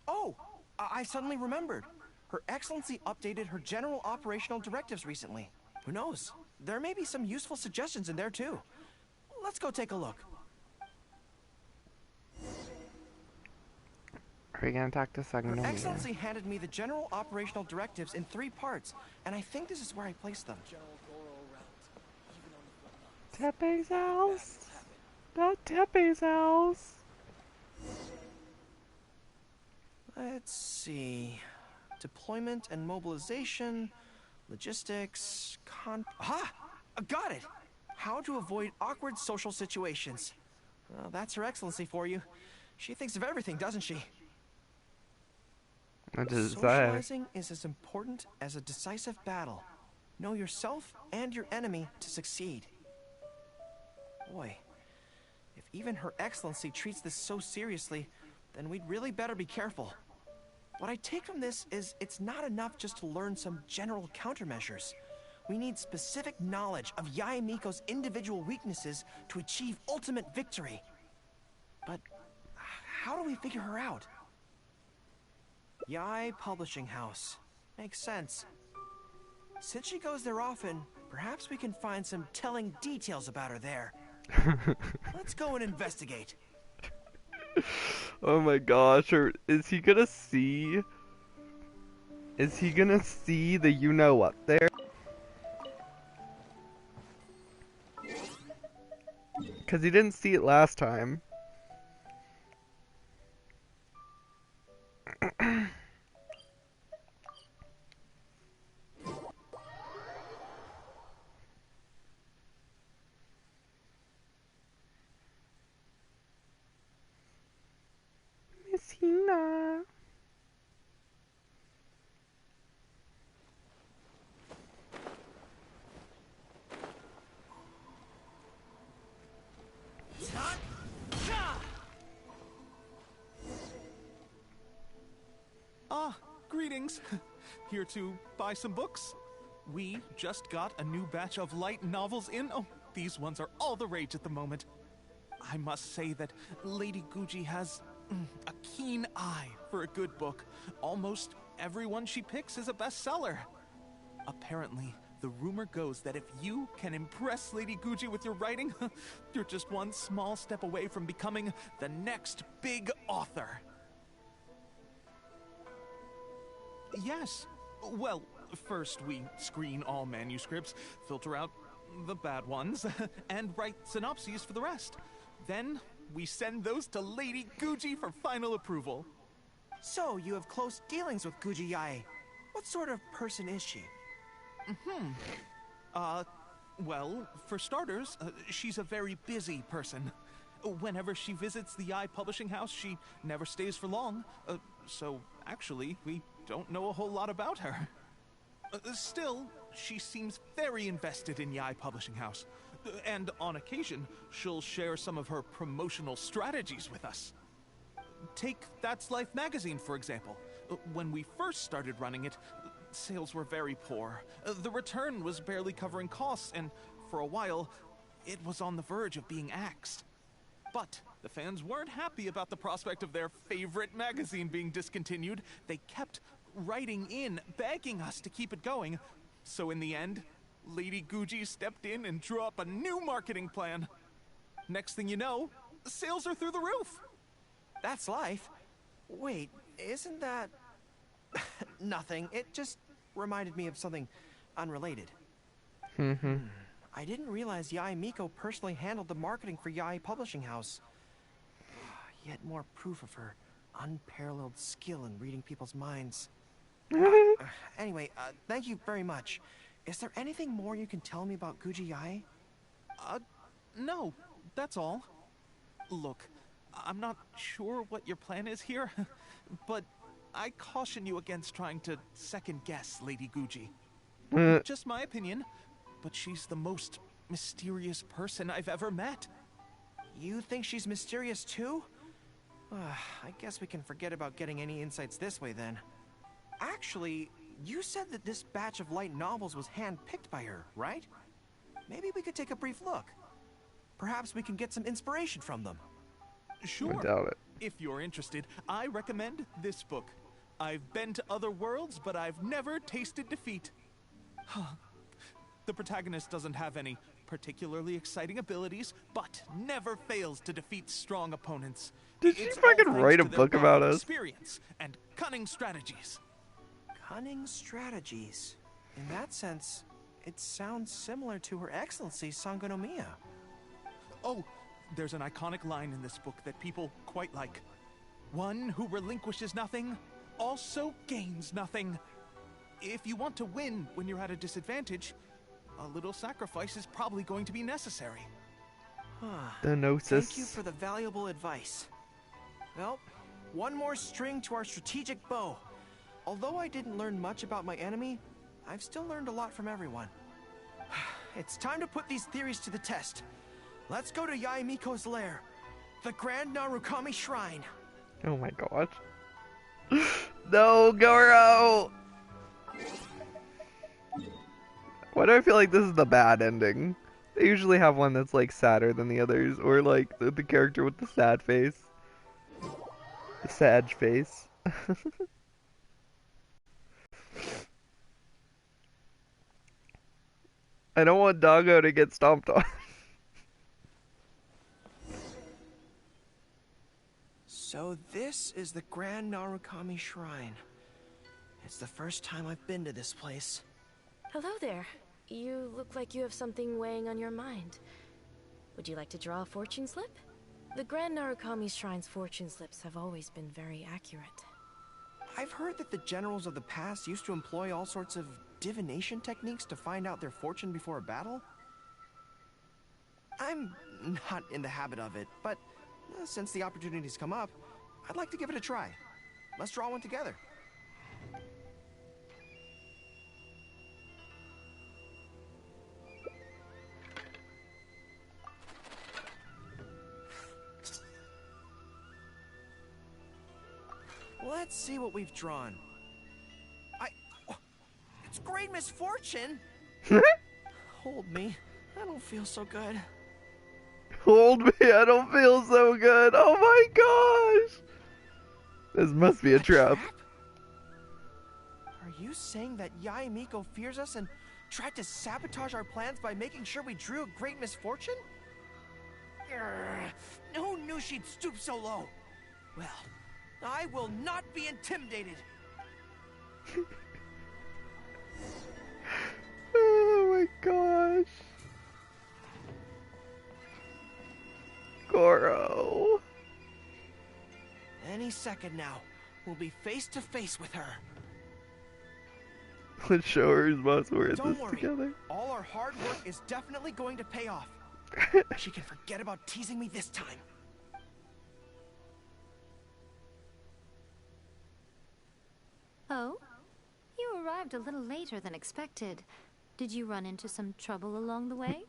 Oh, I suddenly remembered. Her Excellency updated her general operational directives recently. Who knows? There may be some useful suggestions in there too. Let's go take a look. Are you gonna talk to Her Sangonomiya? Excellency handed me the general operational directives in 3 parts, and I think this is where I placed them. Tepe's house. Not Tepe's house. Let's see. Deployment and mobilization, logistics, Aha! Got it! How to avoid awkward social situations. Well, that's Her Excellency for you. She thinks of everything, doesn't she? What does it say? Socializing is as important as a decisive battle. Know yourself and your enemy to succeed. Boy, if even Her Excellency treats this so seriously, then we'd really better be careful. What I take from this is it's not enough just to learn some general countermeasures. We need specific knowledge of Yai Miko's individual weaknesses to achieve ultimate victory. But how do we figure her out? Yai Publishing House. Makes sense. Since she goes there often, perhaps we can find some telling details about her there. Let's go and investigate. Oh my gosh, or is he gonna see? Is he gonna see the you-know-what there? Because he didn't see it last time. Miss Hina. Greetings. Here to buy some books. We just got a new batch of light novels in. Oh, these ones are all the rage at the moment. I must say that Lady Guji has a keen eye for a good book. Almost everyone she picks is a bestseller. Apparently, the rumor goes that if you can impress Lady Guji with your writing, you're just one small step away from becoming the next big author. Yes. Well, first we screen all manuscripts, filter out the bad ones, and write synopses for the rest. Then we send those to Lady Guji for final approval. So, you have close dealings with Guji Yae. What sort of person is she? Well, for starters, she's a very busy person. Whenever she visits the Yae Publishing House, she never stays for long. So, actually, we don't know a whole lot about her. Still, she seems very invested in Yae Publishing House. And on occasion, she'll share some of her promotional strategies with us. Take That's Life magazine, for example. When we first started running it, sales were very poor. The return was barely covering costs, and for a while, it was on the verge of being axed. But the fans weren't happy about the prospect of their favorite magazine being discontinued. They kept writing in, begging us to keep it going. So in the end, Lady Guji stepped in and drew up a new marketing plan. Next thing you know, sales are through the roof. That's Life. Wait, isn't that... Nothing. It just reminded me of something unrelated. I didn't realize Yae Miko personally handled the marketing for Yae Publishing House. Yet more proof of her unparalleled skill in reading people's minds. Anyway, thank you very much. Is there anything more you can tell me about Guji Yae? No, that's all. Look, I'm not sure what your plan is here, but I caution you against trying to second-guess Lady Guji. Just my opinion, but she's the most mysterious person I've ever met. You think she's mysterious too? I guess we can forget about getting any insights this way then. Actually, you said that this batch of light novels was hand-picked by her, right? Maybe we could take a brief look. Perhaps we can get some inspiration from them. Sure. I doubt it. If you're interested, I recommend this book. I've been to other worlds, but I've never tasted defeat. The protagonist doesn't have any particularly exciting abilities, but never fails to defeat strong opponents. Did she It's all fucking thanks write a to their book wealth about of us? Experience and cunning strategies. Cunning strategies. In that sense, it sounds similar to Her Excellency Sangonomiya. Oh, there's an iconic line in this book that people quite like. One who relinquishes nothing also gains nothing. If you want to win when you're at a disadvantage, a little sacrifice is probably going to be necessary. The Gnosis. Thank you for the valuable advice. Well, one more string to our strategic bow. Although I didn't learn much about my enemy, I've still learned a lot from everyone. It's time to put these theories to the test. Let's go to Yae Miko's lair, the Grand Narukami Shrine. Oh my god. No, Goro! Why do I feel like this is the bad ending? They usually have one that's like sadder than the others, or like the character with the sad face. The sad face. I don't want Doggo to get stomped on. So this is the Grand Narukami Shrine. It's the first time I've been to this place. Hello there. You look like you have something weighing on your mind. Would you like to draw a fortune slip? The Grand Narukami Shrine's fortune slips have always been very accurate. I've heard that the generals of the past used to employ all sorts of divination techniques to find out their fortune before a battle. I'm not in the habit of it, but since the opportunity's come up, I'd like to give it a try. Let's draw one together. Let's see what we've drawn. great misfortune? Hold me. I don't feel so good. Hold me, I don't feel so good. Oh my gosh! This must be a trap. Are you saying that Yae Miko fears us and tried to sabotage our plans by making sure we drew a great misfortune? Who knew she'd stoop so low? Well, I will not be intimidated. Oh my gosh. Goro. Any second now, we'll be face to face with her. Let's show her who's boss. We're in Don't this worry. together. All our hard work is definitely going to pay off. She can forget about teasing me this time. Oh? You arrived a little later than expected. Did you run into some trouble along the way?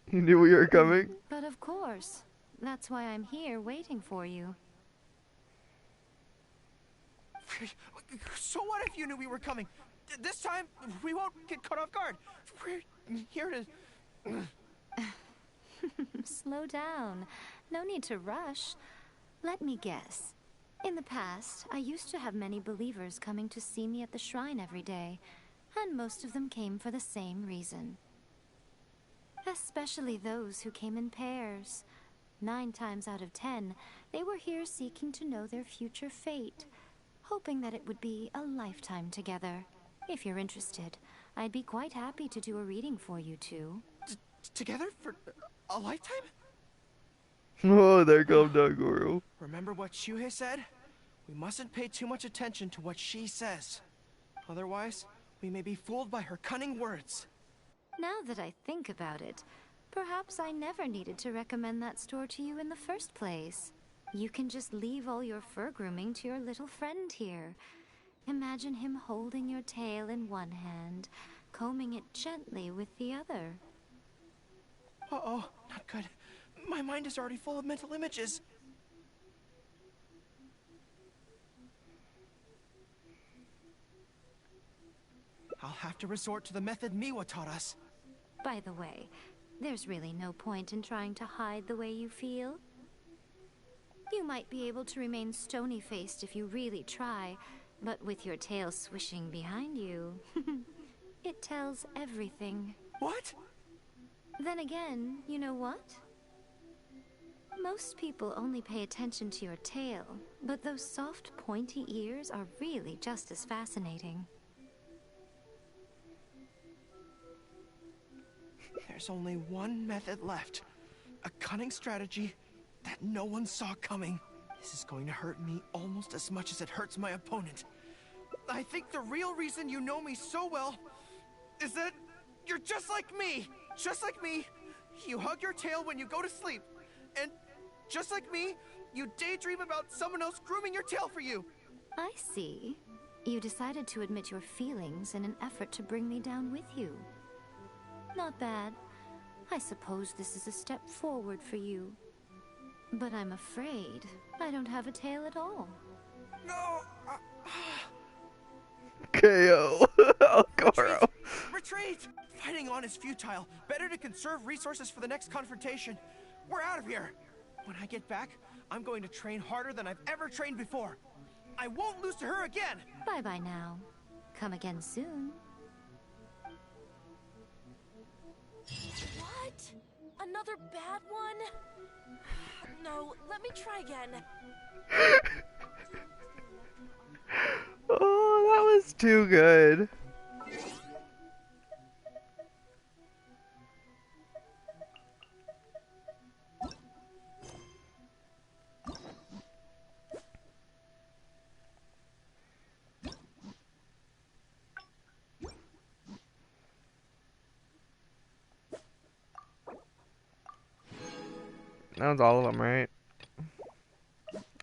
You knew we were coming? But of course. That's why I'm here waiting for you. So what if you knew we were coming? This time, we won't get caught off guard. We're here to... Slow down. No need to rush. Let me guess. In the past, I used to have many believers coming to see me at the shrine every day, and most of them came for the same reason. Especially those who came in pairs. 9 times out of 10, they were here seeking to know their future fate, hoping that it would be a lifetime together. If you're interested, I'd be quite happy to do a reading for you two. Together for a lifetime? Oh, there comes down Goro. Remember what Shuhei said? We mustn't pay too much attention to what she says. Otherwise, we may be fooled by her cunning words. Now that I think about it, perhaps I never needed to recommend that store to you in the first place. You can just leave all your fur grooming to your little friend here. Imagine him holding your tail in one hand, combing it gently with the other. Uh-oh, not good. My mind is already full of mental images. I'll have to resort to the method Miwa taught us. By the way, there's really no point in trying to hide the way you feel. You might be able to remain stony-faced if you really try, but with your tail swishing behind you, it tells everything. What? Then again, you know what? Most people only pay attention to your tail, but those soft, pointy ears are really just as fascinating. There's only one method left. A cunning strategy that no one saw coming. This is going to hurt me almost as much as it hurts my opponent. I think the real reason you know me so well is that you're just like me. Just like me, you hug your tail when you go to sleep. And just like me, you daydream about someone else grooming your tail for you. I see. You decided to admit your feelings in an effort to bring me down with you. Not bad. I suppose this is a step forward for you. But I'm afraid I don't have a tail at all. No! KO. Oh, Goro. Retreat! Fighting on is futile. Better to conserve resources for the next confrontation. We're out of here! When I get back, I'm going to train harder than I've ever trained before. I won't lose to her again! Bye-bye now. Come again soon. What? Another bad one? No, let me try again. Oh, that was too good. That was all of them, right?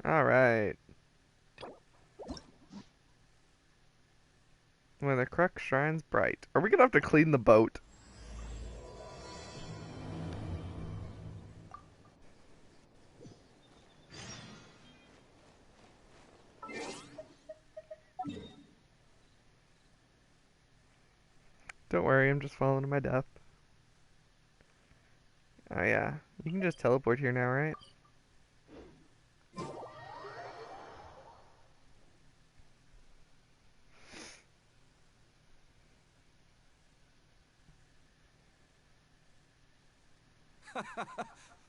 Alright. When the crux shines bright. Are we gonna have to clean the boat? Don't worry, I'm just falling to my death. Oh yeah, you can just teleport here now, right?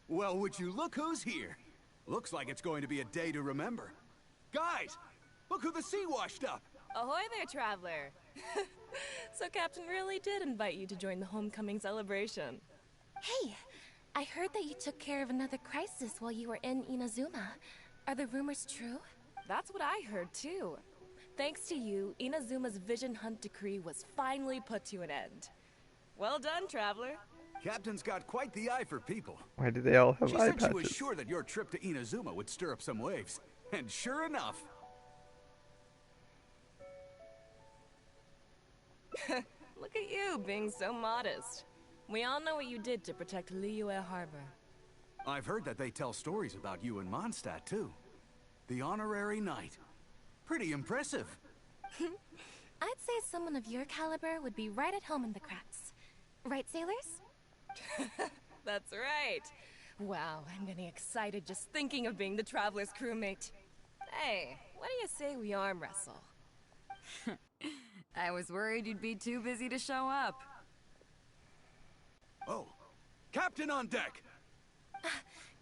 Well, would you look who's here? Looks like it's going to be a day to remember. Guys, look who the sea washed up! Ahoy there, traveler! So Captain really did invite you to join the homecoming celebration. Hey, I heard that you took care of another crisis while you were in Inazuma. Are the rumors true? That's what I heard too. Thanks to you, Inazuma's Vision Hunt decree was finally put to an end. Well done, traveler. Captain's got quite the eye for people. Why do they all have She eye said patches? she was sure that your trip to Inazuma would stir up some waves. And sure enough... Look at you, being so modest. We all know what you did to protect Liyue Harbor. I've heard that they tell stories about you in Mondstadt, too. The honorary knight. Pretty impressive. I'd say someone of your caliber would be right at home in the cracks. Right, sailors? That's right. Wow, I'm getting excited just thinking of being the Traveler's crewmate. Hey, what do you say we arm wrestle? I was worried you'd be too busy to show up. Oh, Captain on deck!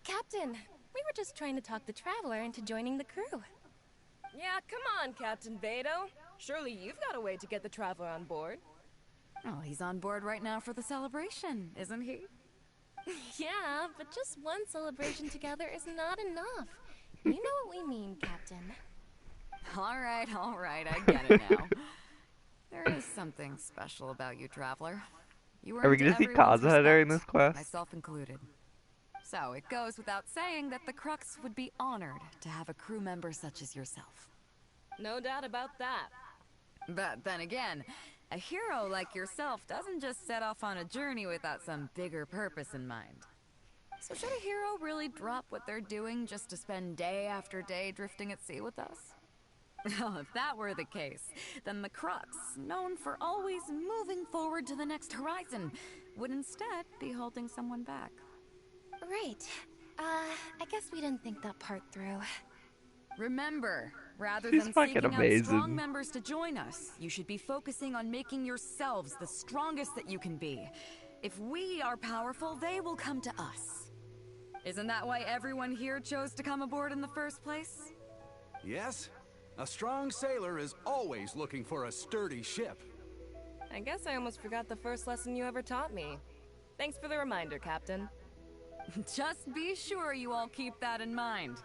Captain, we were just trying to talk the Traveler into joining the crew. Yeah, come on, Captain Beidou. Surely you've got a way to get the Traveler on board. Oh, he's on board right now for the celebration, isn't he? Yeah, but just one celebration together is not enough. You know what we mean, Captain. All right, I get it now. There is something special about you, Traveler. You Are we earned gonna see everyone's Kaza during respect, this quest? myself included. So it goes without saying that the Crux would be honored to have a crew member such as yourself. No doubt about that. But then again, a hero like yourself doesn't just set off on a journey without some bigger purpose in mind. So should a hero really drop what they're doing just to spend day after day drifting at sea with us? Well, if that were the case, then the Crux, known for always moving forward to the next horizon, would instead be holding someone back. Right. I guess we didn't think that part through. Remember, rather She's than fucking seeking out amazing. strong members to join us, you should be focusing on making yourselves the strongest that you can be. If we are powerful, they will come to us. Isn't that why everyone here chose to come aboard in the first place? Yes? A strong sailor is always looking for a sturdy ship. I guess I almost forgot the first lesson you ever taught me. Thanks for the reminder, Captain. Just be sure you all keep that in mind.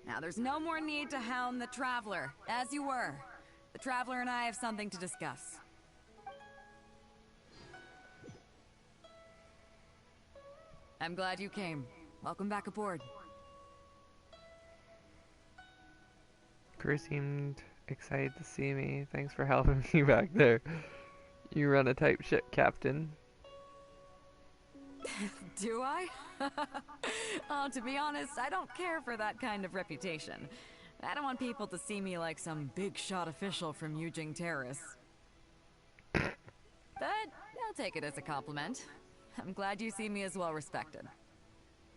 Now, there's no more need to hound the Traveler, as you were. The Traveler and I have something to discuss. I'm glad you came. Welcome back aboard. Crew seemed excited to see me. Thanks for helping me back there. You run a tight ship, Captain. Do I? Oh, to be honest, I don't care for that kind of reputation. I don't want people to see me like some big shot official from Yujing Terrace. But I'll take it as a compliment. I'm glad you see me as well respected.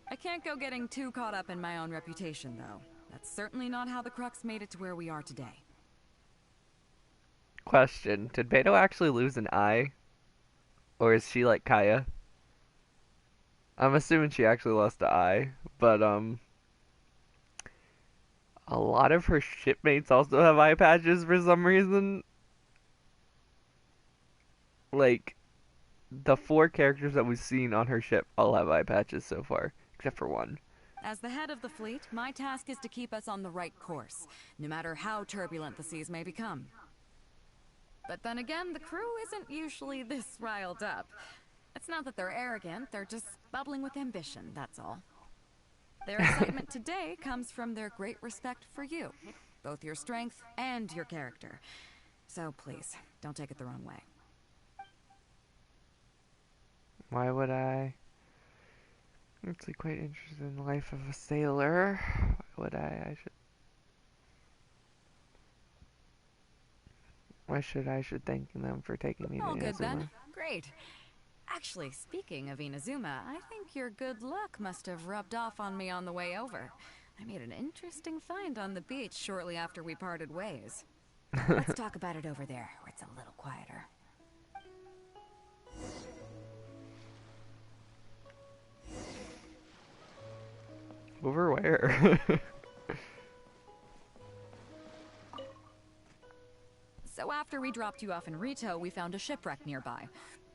I can't go getting too caught up in my own reputation, though. That's certainly not how the Crux made it to where we are today. Question: did Beidou actually lose an eye? Or is she like Kaya? I'm assuming she actually lost an eye, but a lot of her shipmates also have eye patches for some reason. Like, the 4 characters that we've seen on her ship all have eye patches so far, except for one. As the head of the fleet, my task is to keep us on the right course, no matter how turbulent the seas may become. But then again, the crew isn't usually this riled up. It's not that they're arrogant, they're just bubbling with ambition, that's all. Their excitement today comes from their great respect for you, both your strength and your character. So please, don't take it the wrong way. Why would I? I'm actually quite interested in the life of a sailor. Why would I? I should thank them for taking me to All good Inazuma. then. great. Actually, speaking of Inazuma, I think your good luck must have rubbed off on me on the way over. I made an interesting find on the beach shortly after we parted ways. Let's talk about it over there, where it's a little quieter. Over where? So after we dropped you off in Rito, we found a shipwreck nearby.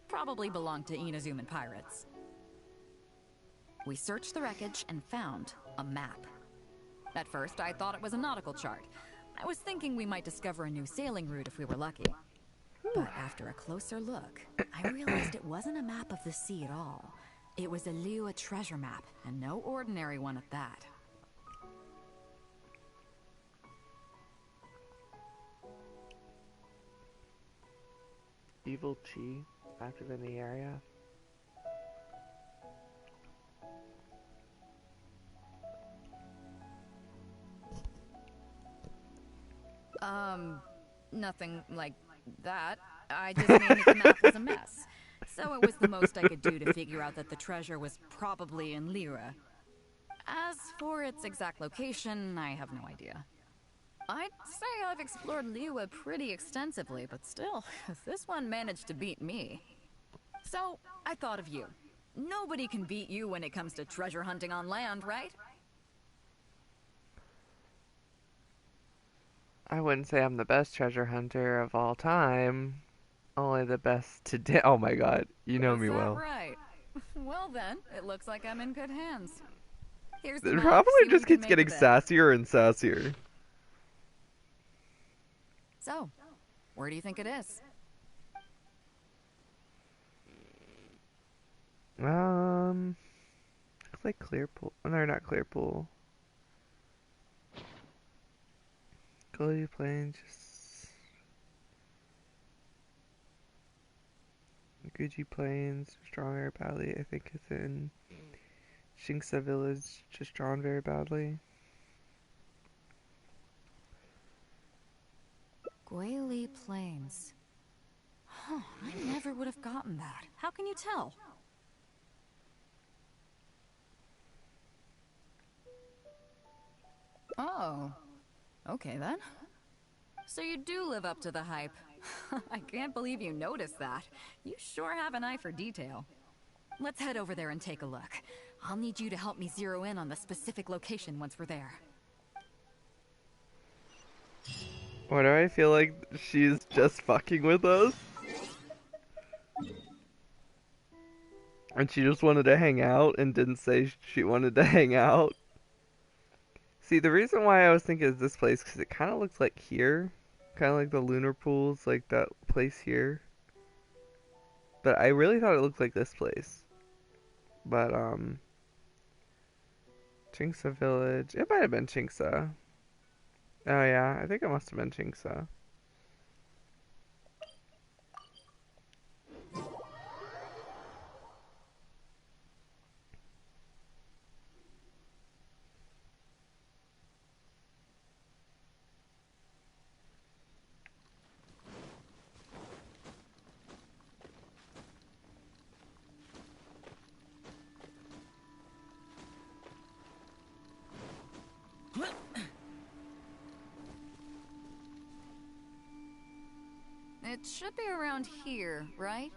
Probably belonged to Inazuman pirates. We searched the wreckage and found a map. At first, I thought it was a nautical chart. I was thinking we might discover a new sailing route if we were lucky. But after a closer look, I realized it wasn't a map of the sea at all. It was a Liyue treasure map, and no ordinary one at that. Evil Chi, active in the area. Nothing like that. I just mean that the map was a mess. So it was the most I could do to figure out that the treasure was probably in Liyue. As for its exact location, I have no idea. I'd say I've explored Liyue pretty extensively, but still, this one managed to beat me. So, I thought of you. Nobody can beat you when it comes to treasure hunting on land, right? I wouldn't say I'm the best treasure hunter of all time. Only the best today. Oh my god, you know me well. Right. Well then, it looks like I'm in good hands. Here's the It map, probably see what just you can keeps make getting of it. sassier and sassier. So, where do you think it is? Looks like Clearpool. Oh, no, not Clearpool. Goldie Plains, just Gucci Plains, drawn very badly. I think it's in Shinksa Village, just drawn very badly. Guili Plains. Huh, I never would have gotten that. How can you tell? Oh. Okay then. So you do live up to the hype. I can't believe you noticed that. You sure have an eye for detail. Let's head over there and take a look. I'll need you to help me zero in on the specific location once we're there. Why do I feel like she's just fucking with us? And she just wanted to hang out and didn't say she wanted to hang out. See, the reason why I was thinking of this place, because it kind of looks like here. Kind of like the lunar pools, like that place here. But I really thought it looked like this place. But, Chinksa Village. It might have been Chinksa. Oh yeah, I think it must have been Chinksa. It should be around here, right?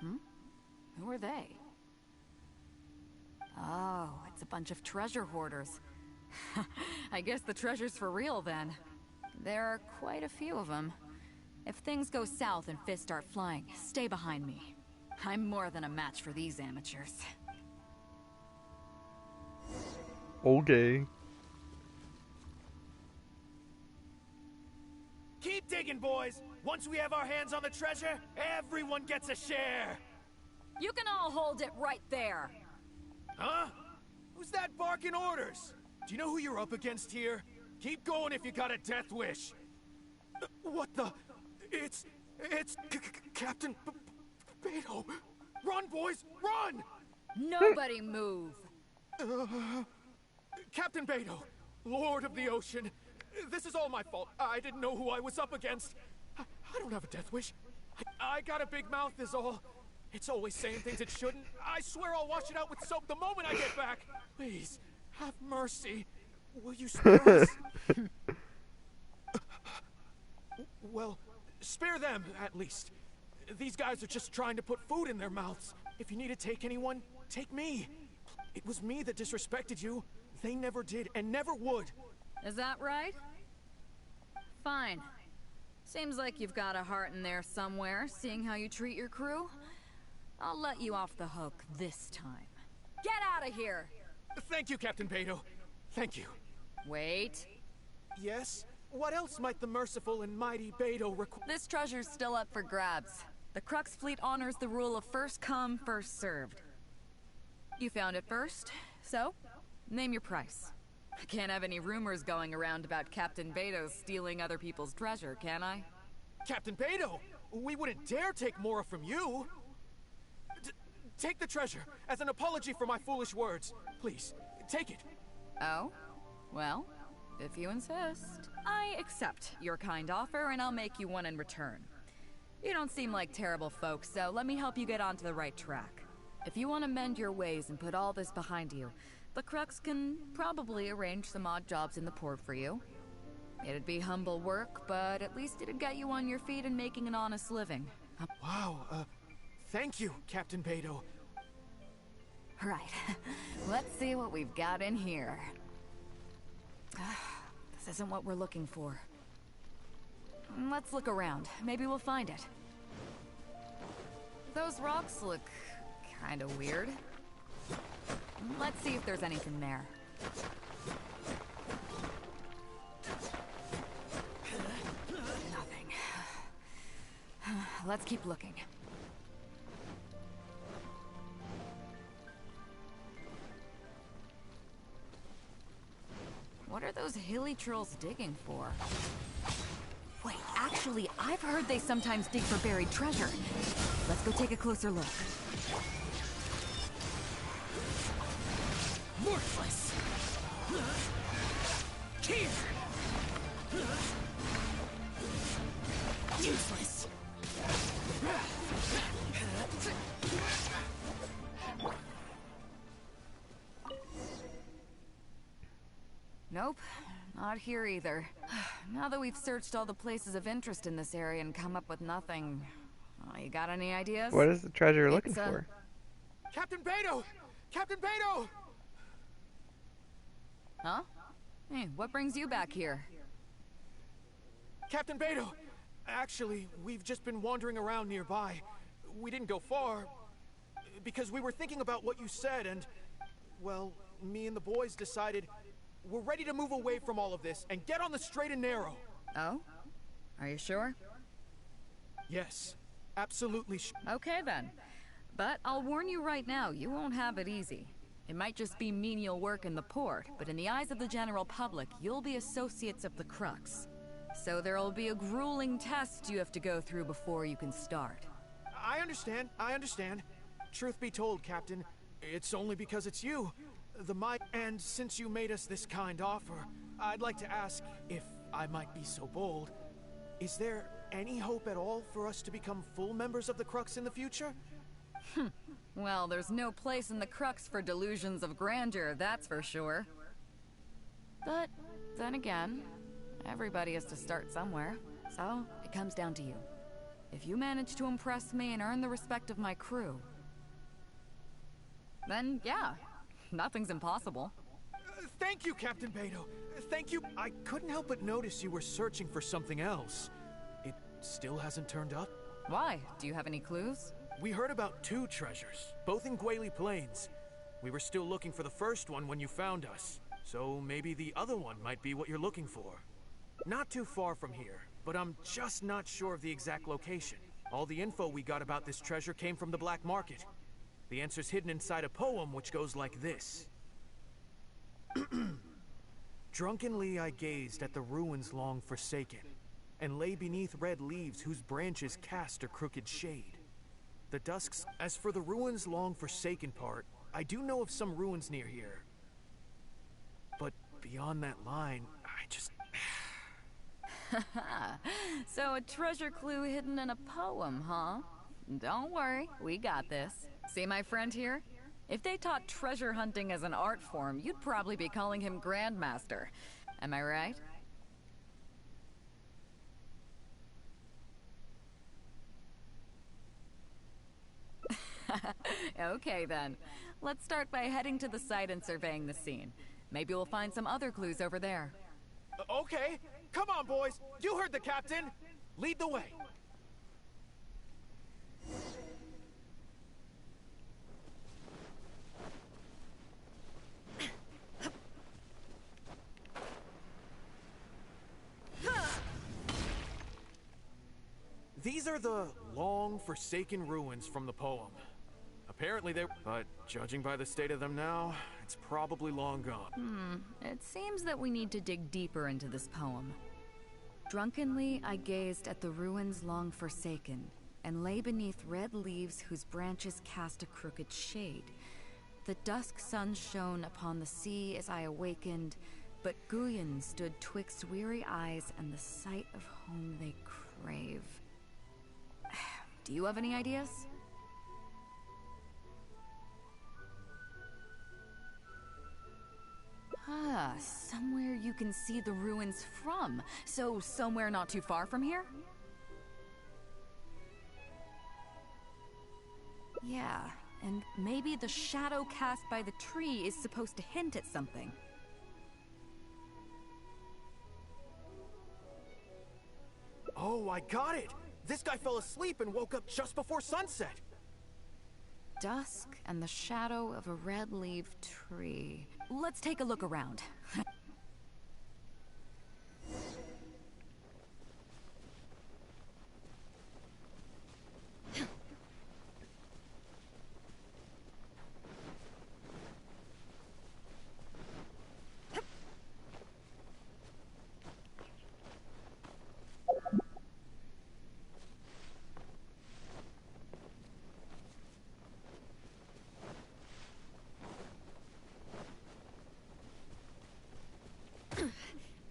Hmm? Who are they? Oh, it's a bunch of treasure hoarders. I guess the treasure's for real then. There are quite a few of them. If things go south and fists start flying, stay behind me. I'm more than a match for these amateurs. Okay. Keep digging, boys! Once we have our hands on the treasure, everyone gets a share! You can all hold it right there! Huh? Who's that barking orders? Do you know who you're up against here? Keep going if you got a death wish! What the? It's Captain Beidou! Run, boys, run! Nobody move! Captain Beidou, Lord of the Ocean, this is all my fault. I didn't know who I was up against. I don't have a death wish. I got a big mouth is all. It's always saying things it shouldn't. I swear I'll wash it out with soap the moment I get back. Please, have mercy. Will you spare us? Well, spare them, at least. These guys are just trying to put food in their mouths. If you need to take anyone, take me. It was me that disrespected you. They never did and never would. Is that right? Fine. Seems like you've got a heart in there somewhere, seeing how you treat your crew. I'll let you off the hook this time. Get out of here! Thank you, Captain Beidou. Thank you. Wait. Yes? What else might the merciful and mighty Beidou require? This treasure's still up for grabs. The Crux fleet honors the rule of first come, first served. You found it first, so name your price. I can't have any rumors going around about Captain Beidou stealing other people's treasure, can I? Captain Beidou! We wouldn't dare take more from you! Take the treasure, as an apology for my foolish words. Please, take it. Oh? Well, if you insist. I accept your kind offer, and I'll make you one in return. You don't seem like terrible folks, so let me help you get onto the right track. If you want to mend your ways and put all this behind you, the Crux can probably arrange some odd jobs in the port for you. It'd be humble work, but at least it'd get you on your feet and making an honest living. Wow, thank you, Captain Beidou. Right. Let's see what we've got in here. This isn't what we're looking for. Let's look around. Maybe we'll find it. Those rocks look kind of weird. Let's see if there's anything there. Nothing. Let's keep looking. What are those hilly trolls digging for? Wait, actually, I've heard they sometimes dig for buried treasure. Let's go take a closer look. Worthless! Here! Useless! Nope, not here either. Now that we've searched all the places of interest in this area and come up with nothing, you got any ideas? What is the treasure looking for? Captain Beidou! Captain Beidou! Huh? Hey, what brings you back here? Captain Beidou! Actually, we've just been wandering around nearby. We didn't go far, because we were thinking about what you said and, well, me and the boys decided we're ready to move away from all of this and get on the straight and narrow. Oh? Are you sure? Yes, absolutely sure. Okay then. But I'll warn you right now, you won't have it easy. It might just be menial work in the port, but in the eyes of the general public, you'll be associates of the Crux. So there'll be a grueling test you have to go through before you can start. I understand. Truth be told, Captain, it's only because it's you. And since you made us this kind offer, I'd like to ask, if I might be so bold, is there any hope at all for us to become full members of the Crux in the future? Well, there's no place in the Crux for delusions of grandeur, that's for sure. But then again, everybody has to start somewhere, so it comes down to you. If you manage to impress me and earn the respect of my crew, then yeah, nothing's impossible. Thank you, Captain Beidou. Thank you. I couldn't help but notice you were searching for something else. It still hasn't turned up? Why? Do you have any clues? We heard about 2 treasures, both in Guili Plains. We were still looking for the first one when you found us, so maybe the other one might be what you're looking for. Not too far from here, but I'm just not sure of the exact location. All the info we got about this treasure came from the black market. The answer's hidden inside a poem which goes like this. Drunkenly I gazed at the ruins long forsaken, and lay beneath red leaves whose branches cast a crooked shade. The dusks. As for the ruins long forsaken part, I do know of some ruins near here. But beyond that line, I just... So a treasure clue hidden in a poem, huh? Don't worry, we got this. See my friend here? If they taught treasure hunting as an art form, you'd probably be calling him Grandmaster. Am I right? Okay then. Let's start by heading to the site and surveying the scene. Maybe we'll find some other clues over there. Okay, come on, boys. You heard the captain. Lead the way. These are the long forsaken ruins from the poem. Apparently but judging by the state of them now, it's probably long gone. It seems that we need to dig deeper into this poem. Drunkenly, I gazed at the ruins long forsaken, and lay beneath red leaves whose branches cast a crooked shade. The dusk sun shone upon the sea as I awakened, but Guyon stood twixt weary eyes and the sight of home they crave. Do you have any ideas? Somewhere you can see the ruins from. So, somewhere not too far from here? Yeah, and maybe the shadow cast by the tree is supposed to hint at something. Oh, I got it! This guy fell asleep and woke up just before sunset! Dusk and the shadow of a red-leaved tree. Let's take a look around.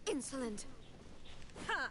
Insolent. Ha!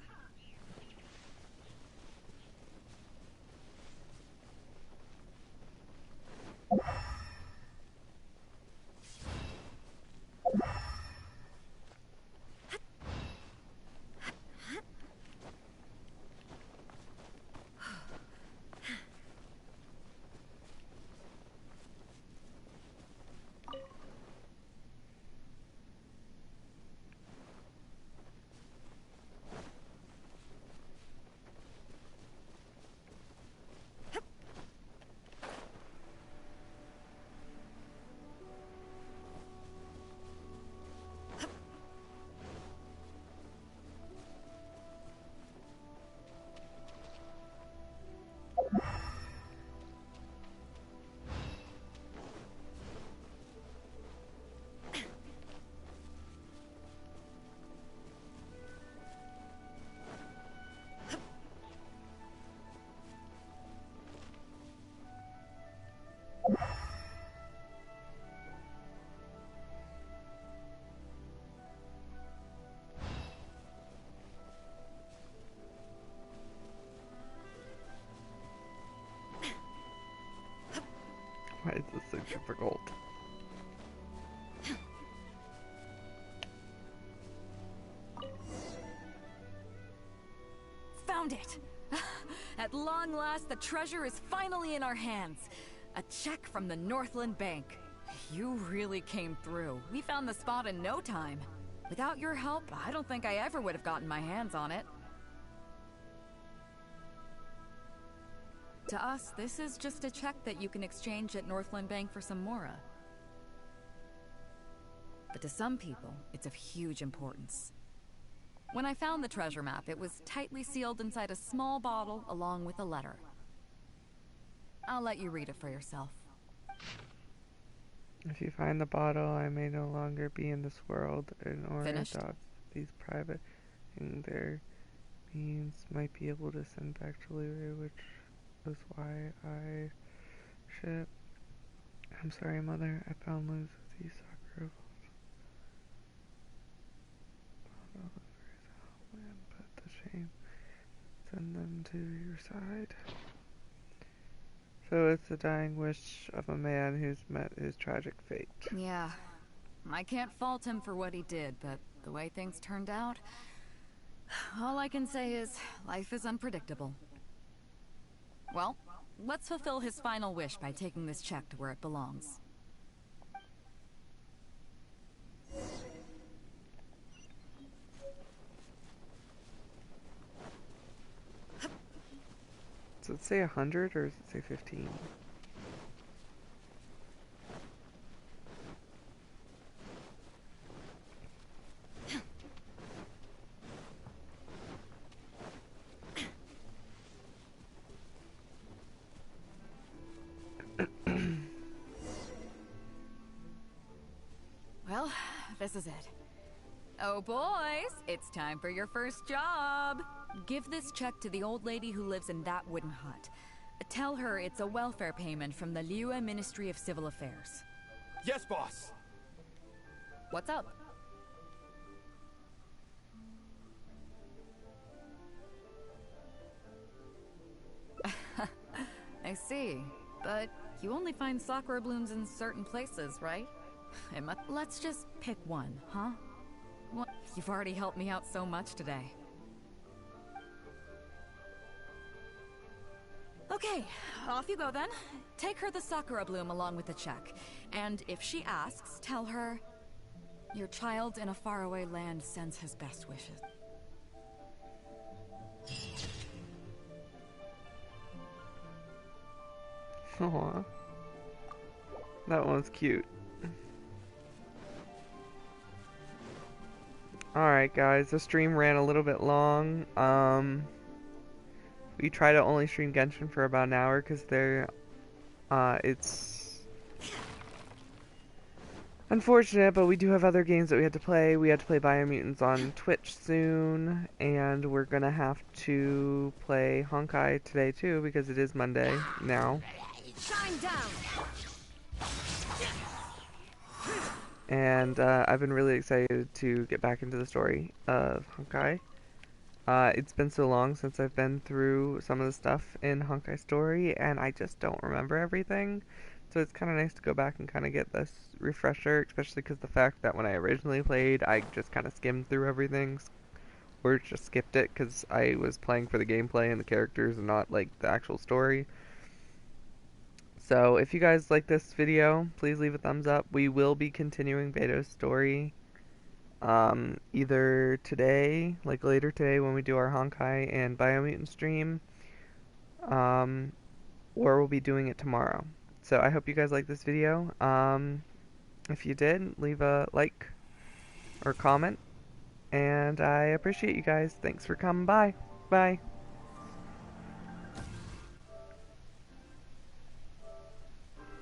Why is this so difficult? Found it! At long last, the treasure is finally in our hands. A check from the Northland Bank. You really came through. We found the spot in no time. Without your help, I don't think I ever would have gotten my hands on it. To us, this is just a check that you can exchange at Northland Bank for some Mora. But to some people, it's of huge importance. When I found the treasure map, it was tightly sealed inside a small bottle along with a letter. I'll let you read it for yourself. If you find the bottle, I may no longer be in this world. In order Finished? to these private and their means might be able to send back to Lyria, which was why I ship. I'm sorry, Mother. I found loose with these Sakura balls. But the to your side. So it's the dying wish of a man who's met his tragic fate. Yeah. I can't fault him for what he did, but the way things turned out... all I can say is, life is unpredictable. Well, let's fulfill his final wish by taking this check to where it belongs. Does it say 100 or does it say 15? Well, this is it. Oh boys, it's time for your first job. Give this check to the old lady who lives in that wooden hut. Tell her it's a welfare payment from the Liyue Ministry of Civil Affairs. Yes, boss. What's up? I see. But you only find sakura blooms in certain places, right? Let's just pick one, huh? Well, you've already helped me out so much today. Okay, off you go then. Take her the sakura bloom along with the check. And if she asks, tell her... your child in a faraway land sends his best wishes. Aww. That one's cute. Alright guys, the stream ran a little bit long. We try to only stream Genshin for about an hour because it's unfortunate, but we do have other games that we had to play. We had to play Biomutants on Twitch soon, and we're gonna have to play Honkai today too because it is Monday now. Shine down. And I've been really excited to get back into the story of Honkai. It's been so long since I've been through some of the stuff in Honkai Story, and I just don't remember everything. So it's kind of nice to go back and kind of get this refresher, especially because the fact that when I originally played, I just kind of skimmed through everything, or just skipped it because I was playing for the gameplay and the characters and not like the actual story. So if you guys like this video, please leave a thumbs up. We will be continuing Beidou's story either today, like later today when we do our Honkai and Biomutant stream, or we'll be doing it tomorrow. So I hope you guys like this video. If you did, leave a like or comment, and I appreciate you guys. Thanks for coming by. Bye.